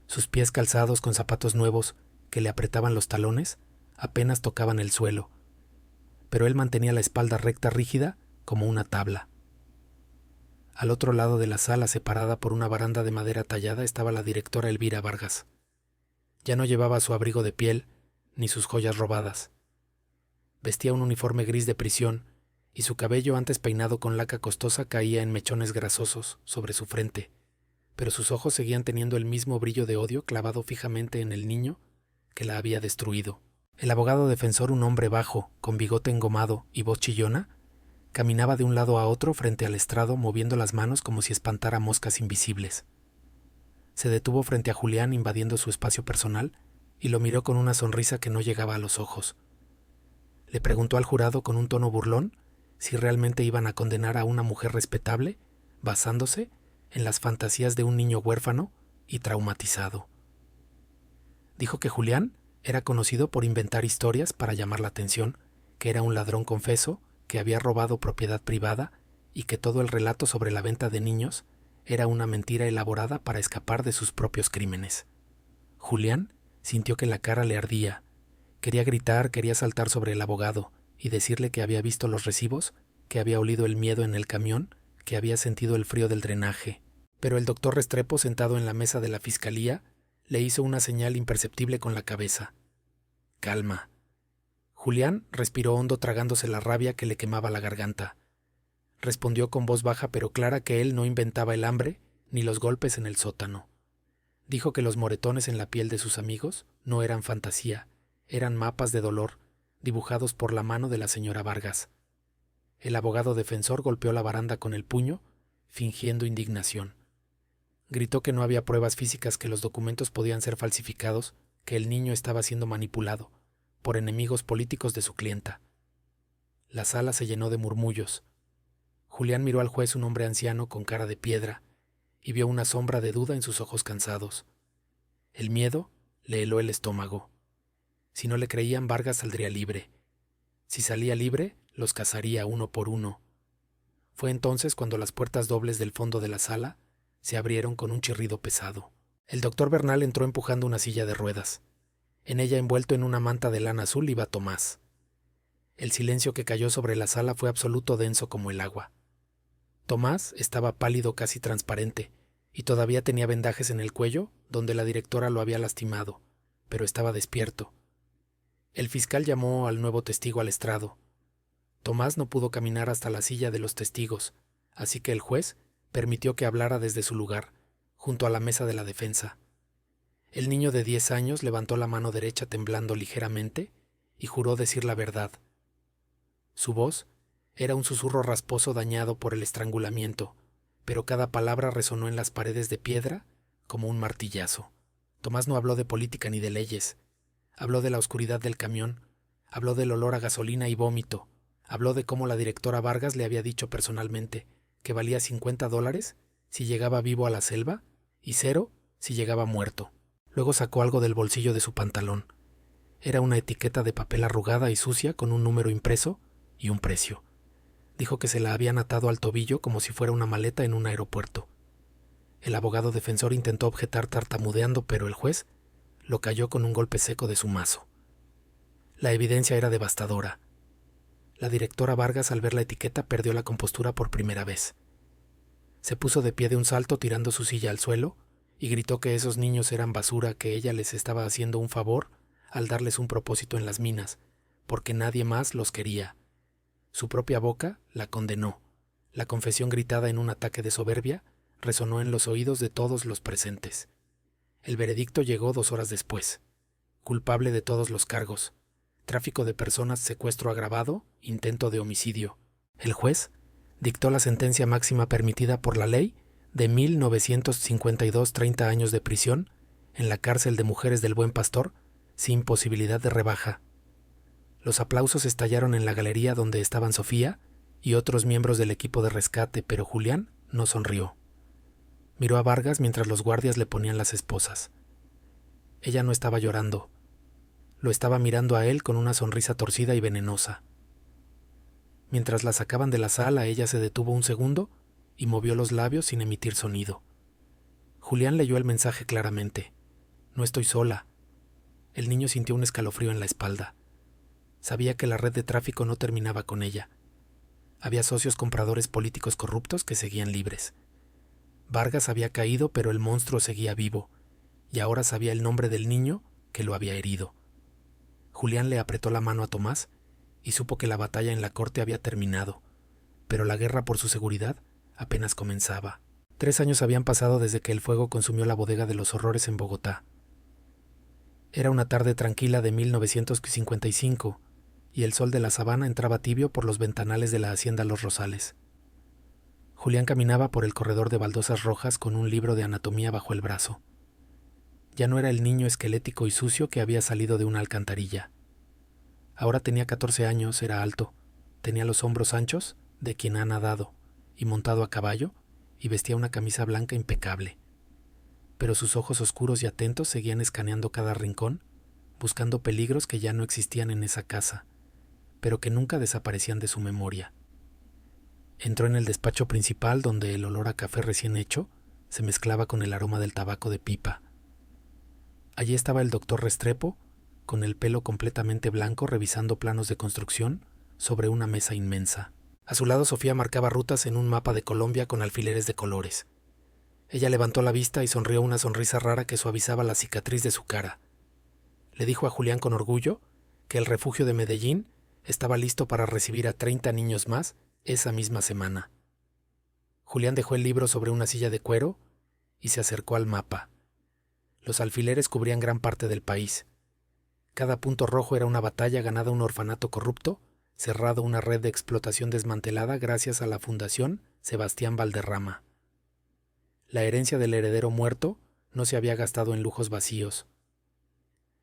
Sus pies calzados con zapatos nuevos que le apretaban los talones apenas tocaban el suelo, pero él mantenía la espalda recta rígida como una tabla. Al otro lado de la sala, separada por una baranda de madera tallada, estaba la directora Elvira Vargas. Ya no llevaba su abrigo de piel ni sus joyas robadas. Vestía un uniforme gris de prisión y su cabello, antes peinado con laca costosa, caía en mechones grasosos sobre su frente, pero sus ojos seguían teniendo el mismo brillo de odio clavado fijamente en el niño que la había destruido. El abogado defensor, un hombre bajo, con bigote engomado y voz chillona, caminaba de un lado a otro frente al estrado moviendo las manos como si espantara moscas invisibles. Se detuvo frente a Julián invadiendo su espacio personal y lo miró con una sonrisa que no llegaba a los ojos. Le preguntó al jurado con un tono burlón si realmente iban a condenar a una mujer respetable basándose en las fantasías de un niño huérfano y traumatizado. Dijo que Julián era conocido por inventar historias para llamar la atención, que era un ladrón confeso, que había robado propiedad privada y que todo el relato sobre la venta de niños era una mentira elaborada para escapar de sus propios crímenes. Julián sintió que la cara le ardía. Quería gritar, quería saltar sobre el abogado y decirle que había visto los recibos, que había olido el miedo en el camión, que había sentido el frío del drenaje. Pero el doctor Restrepo, sentado en la mesa de la fiscalía, le hizo una señal imperceptible con la cabeza. Calma. Julián respiró hondo tragándose la rabia que le quemaba la garganta. Respondió con voz baja pero clara que él no inventaba el hambre ni los golpes en el sótano. Dijo que los moretones en la piel de sus amigos no eran fantasía, eran mapas de dolor, dibujados por la mano de la señora Vargas. El abogado defensor golpeó la baranda con el puño, fingiendo indignación. Gritó que no había pruebas físicas, que los documentos podían ser falsificados, que el niño estaba siendo manipulado por enemigos políticos de su clienta. La sala se llenó de murmullos. Julián miró al juez, un hombre anciano con cara de piedra, y vio una sombra de duda en sus ojos cansados. El miedo le heló el estómago. Si no le creían, Vargas saldría libre. Si salía libre, los cazaría uno por uno. Fue entonces cuando las puertas dobles del fondo de la sala se abrieron con un chirrido pesado. El doctor Bernal entró empujando una silla de ruedas. En ella, envuelto en una manta de lana azul, iba Tomás. El silencio que cayó sobre la sala fue absoluto, denso como el agua. Tomás estaba pálido, casi transparente, y todavía tenía vendajes en el cuello donde la directora lo había lastimado, pero estaba despierto. El fiscal llamó al nuevo testigo al estrado. Tomás no pudo caminar hasta la silla de los testigos, así que el juez permitió que hablara desde su lugar, junto a la mesa de la defensa. El niño de 10 años levantó la mano derecha temblando ligeramente y juró decir la verdad. Su voz era un susurro rasposo dañado por el estrangulamiento, pero cada palabra resonó en las paredes de piedra como un martillazo. Tomás no habló de política ni de leyes. Habló de la oscuridad del camión, habló del olor a gasolina y vómito, habló de cómo la directora Vargas le había dicho personalmente que valía $50 si llegaba vivo a la selva y 0 si llegaba muerto. Luego sacó algo del bolsillo de su pantalón. Era una etiqueta de papel arrugada y sucia con un número impreso y un precio. Dijo que se la habían atado al tobillo como si fuera una maleta en un aeropuerto. El abogado defensor intentó objetar tartamudeando, pero el juez lo calló con un golpe seco de su mazo. La evidencia era devastadora. La directora Vargas, al ver la etiqueta, perdió la compostura por primera vez. Se puso de pie de un salto tirando su silla al suelo y gritó que esos niños eran basura, que ella les estaba haciendo un favor al darles un propósito en las minas, porque nadie más los quería. Su propia boca la condenó. La confesión gritada en un ataque de soberbia resonó en los oídos de todos los presentes. El veredicto llegó 2 horas después. Culpable de todos los cargos: tráfico de personas, secuestro agravado, intento de homicidio. El juez dictó la sentencia máxima permitida por la ley de 1952, 30 años de prisión en la cárcel de mujeres del Buen Pastor, sin posibilidad de rebaja. Los aplausos estallaron en la galería donde estaban Sofía y otros miembros del equipo de rescate, pero Julián no sonrió. Miró a Vargas mientras los guardias le ponían las esposas. Ella no estaba llorando. Lo estaba mirando a él con una sonrisa torcida y venenosa. Mientras la sacaban de la sala, ella se detuvo un segundo y movió los labios sin emitir sonido. Julián leyó el mensaje claramente. No estoy sola. El niño sintió un escalofrío en la espalda. Sabía que la red de tráfico no terminaba con ella. Había socios compradores políticos corruptos que seguían libres. Vargas había caído, pero el monstruo seguía vivo, y ahora sabía el nombre del niño que lo había herido. Julián le apretó la mano a Tomás y supo que la batalla en la corte había terminado, pero la guerra por su seguridad apenas comenzaba. 3 años habían pasado desde que el fuego consumió la bodega de los horrores en Bogotá. Era una tarde tranquila de 1955, y el sol de la sabana entraba tibio por los ventanales de la hacienda Los Rosales. Julián caminaba por el corredor de baldosas rojas con un libro de anatomía bajo el brazo. Ya no era el niño esquelético y sucio que había salido de una alcantarilla. Ahora tenía 14 años, era alto, tenía los hombros anchos de quien ha nadado, y montado a caballo, y vestía una camisa blanca impecable. Pero sus ojos oscuros y atentos seguían escaneando cada rincón, buscando peligros que ya no existían en esa casa, pero que nunca desaparecían de su memoria. Entró en el despacho principal, donde el olor a café recién hecho se mezclaba con el aroma del tabaco de pipa. Allí estaba el doctor Restrepo, con el pelo completamente blanco, revisando planos de construcción sobre una mesa inmensa. A su lado, Sofía marcaba rutas en un mapa de Colombia con alfileres de colores. Ella levantó la vista y sonrió una sonrisa rara que suavizaba la cicatriz de su cara. Le dijo a Julián con orgullo que el refugio de Medellín estaba listo para recibir a 30 niños más esa misma semana. Julián dejó el libro sobre una silla de cuero y se acercó al mapa. Los alfileres cubrían gran parte del país. Cada punto rojo era una batalla ganada, un orfanato corrupto, cerrado, una red de explotación desmantelada gracias a la Fundación Sebastián Valderrama. La herencia del heredero muerto no se había gastado en lujos vacíos.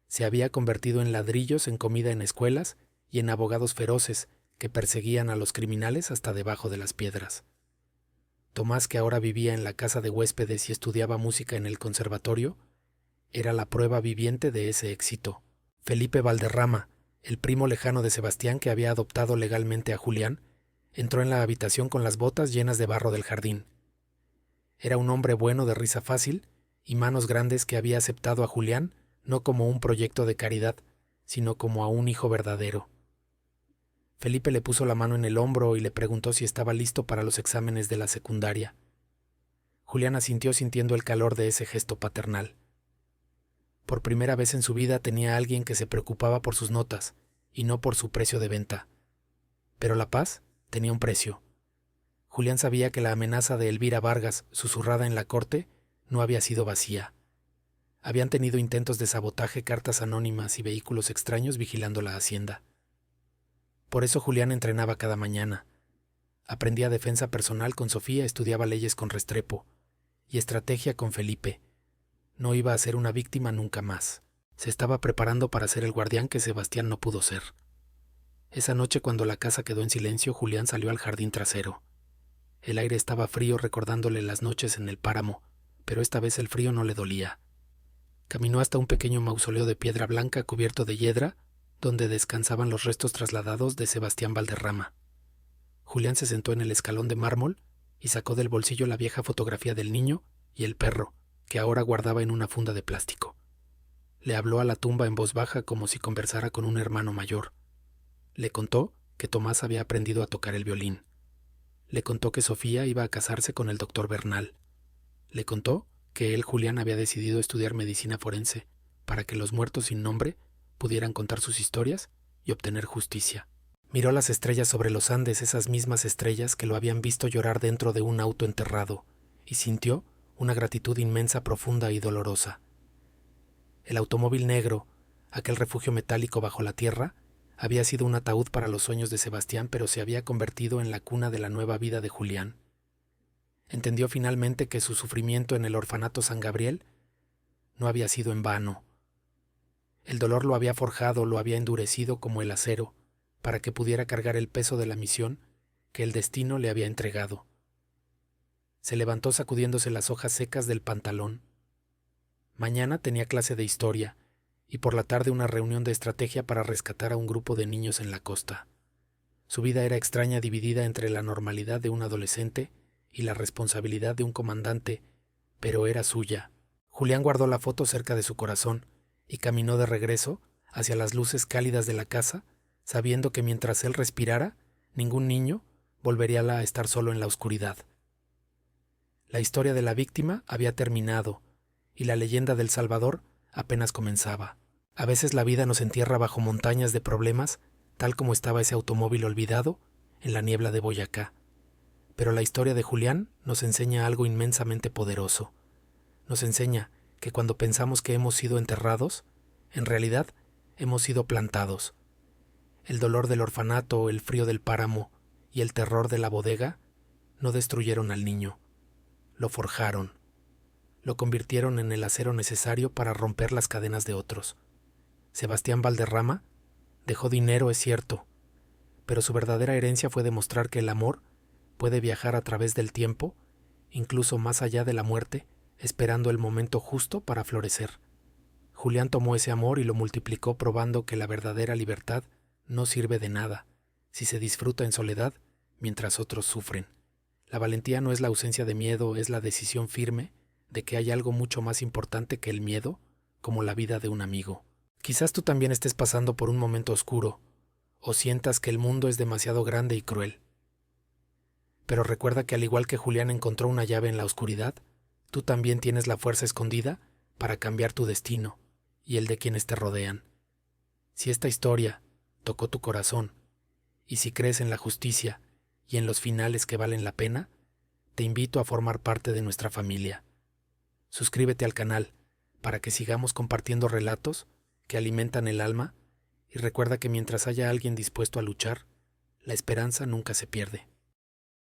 Se había convertido en ladrillos, en comida en escuelas y en abogados feroces que perseguían a los criminales hasta debajo de las piedras. Tomás, que ahora vivía en la casa de huéspedes y estudiaba música en el conservatorio, era la prueba viviente de ese éxito. Felipe Valderrama, el primo lejano de Sebastián que había adoptado legalmente a Julián, entró en la habitación con las botas llenas de barro del jardín. Era un hombre bueno, de risa fácil y manos grandes, que había aceptado a Julián no como un proyecto de caridad, sino como a un hijo verdadero. Felipe le puso la mano en el hombro y le preguntó si estaba listo para los exámenes de la secundaria. Julián asintió, sintiendo el calor de ese gesto paternal. Por primera vez en su vida tenía a alguien que se preocupaba por sus notas y no por su precio de venta. Pero la paz tenía un precio. Julián sabía que la amenaza de Elvira Vargas, susurrada en la corte, no había sido vacía. Habían tenido intentos de sabotaje, cartas anónimas y vehículos extraños vigilando la hacienda. Por eso Julián entrenaba cada mañana. Aprendía defensa personal con Sofía, estudiaba leyes con Restrepo y estrategia con Felipe. No iba a ser una víctima nunca más. Se estaba preparando para ser el guardián que Sebastián no pudo ser. Esa noche, cuando la casa quedó en silencio, Julián salió al jardín trasero. El aire estaba frío, recordándole las noches en el páramo, pero esta vez el frío no le dolía. Caminó hasta un pequeño mausoleo de piedra blanca cubierto de hiedra, donde descansaban los restos trasladados de Sebastián Valderrama. Julián se sentó en el escalón de mármol y sacó del bolsillo la vieja fotografía del niño y el perro, que ahora guardaba en una funda de plástico. Le habló a la tumba en voz baja como si conversara con un hermano mayor. Le contó que Tomás había aprendido a tocar el violín. Le contó que Sofía iba a casarse con el doctor Bernal. Le contó que él, Julián, había decidido estudiar medicina forense para que los muertos sin nombre pudieran contar sus historias y obtener justicia. Miró las estrellas sobre los Andes, esas mismas estrellas que lo habían visto llorar dentro de un auto enterrado, y sintió una gratitud inmensa, profunda y dolorosa. El automóvil negro, aquel refugio metálico bajo la tierra, había sido un ataúd para los sueños de Sebastián, pero se había convertido en la cuna de la nueva vida de Julián. Entendió finalmente que su sufrimiento en el orfanato San Gabriel no había sido en vano. El dolor lo había forjado, lo había endurecido como el acero, para que pudiera cargar el peso de la misión que el destino le había entregado. Se levantó sacudiéndose las hojas secas del pantalón. Mañana tenía clase de historia, y por la tarde una reunión de estrategia para rescatar a un grupo de niños en la costa. Su vida era extraña, dividida entre la normalidad de un adolescente y la responsabilidad de un comandante, pero era suya. Julián guardó la foto cerca de su corazón y caminó de regreso hacia las luces cálidas de la casa, sabiendo que mientras él respirara, ningún niño volvería a estar solo en la oscuridad. La historia de la víctima había terminado, y la leyenda del Salvador apenas comenzaba. A veces la vida nos entierra bajo montañas de problemas, tal como estaba ese automóvil olvidado en la niebla de Boyacá. Pero la historia de Julián nos enseña algo inmensamente poderoso. Nos enseña que cuando pensamos que hemos sido enterrados, en realidad hemos sido plantados. El dolor del orfanato, el frío del páramo y el terror de la bodega no destruyeron al niño, lo forjaron. Lo convirtieron en el acero necesario para romper las cadenas de otros. Sebastián Valderrama dejó dinero, es cierto, pero su verdadera herencia fue demostrar que el amor puede viajar a través del tiempo, incluso más allá de la muerte, esperando el momento justo para florecer. Julián tomó ese amor y lo multiplicó, probando que la verdadera libertad no sirve de nada si se disfruta en soledad mientras otros sufren. La valentía no es la ausencia de miedo, es la decisión firme de que hay algo mucho más importante que el miedo, como la vida de un amigo. Quizás tú también estés pasando por un momento oscuro, o sientas que el mundo es demasiado grande y cruel. Pero recuerda que al igual que Julián encontró una llave en la oscuridad, tú también tienes la fuerza escondida para cambiar tu destino y el de quienes te rodean. Si esta historia tocó tu corazón, y si crees en la justicia y en los finales que valen la pena, te invito a formar parte de nuestra familia. Suscríbete al canal para que sigamos compartiendo relatos que alimentan el alma, y recuerda que mientras haya alguien dispuesto a luchar, la esperanza nunca se pierde.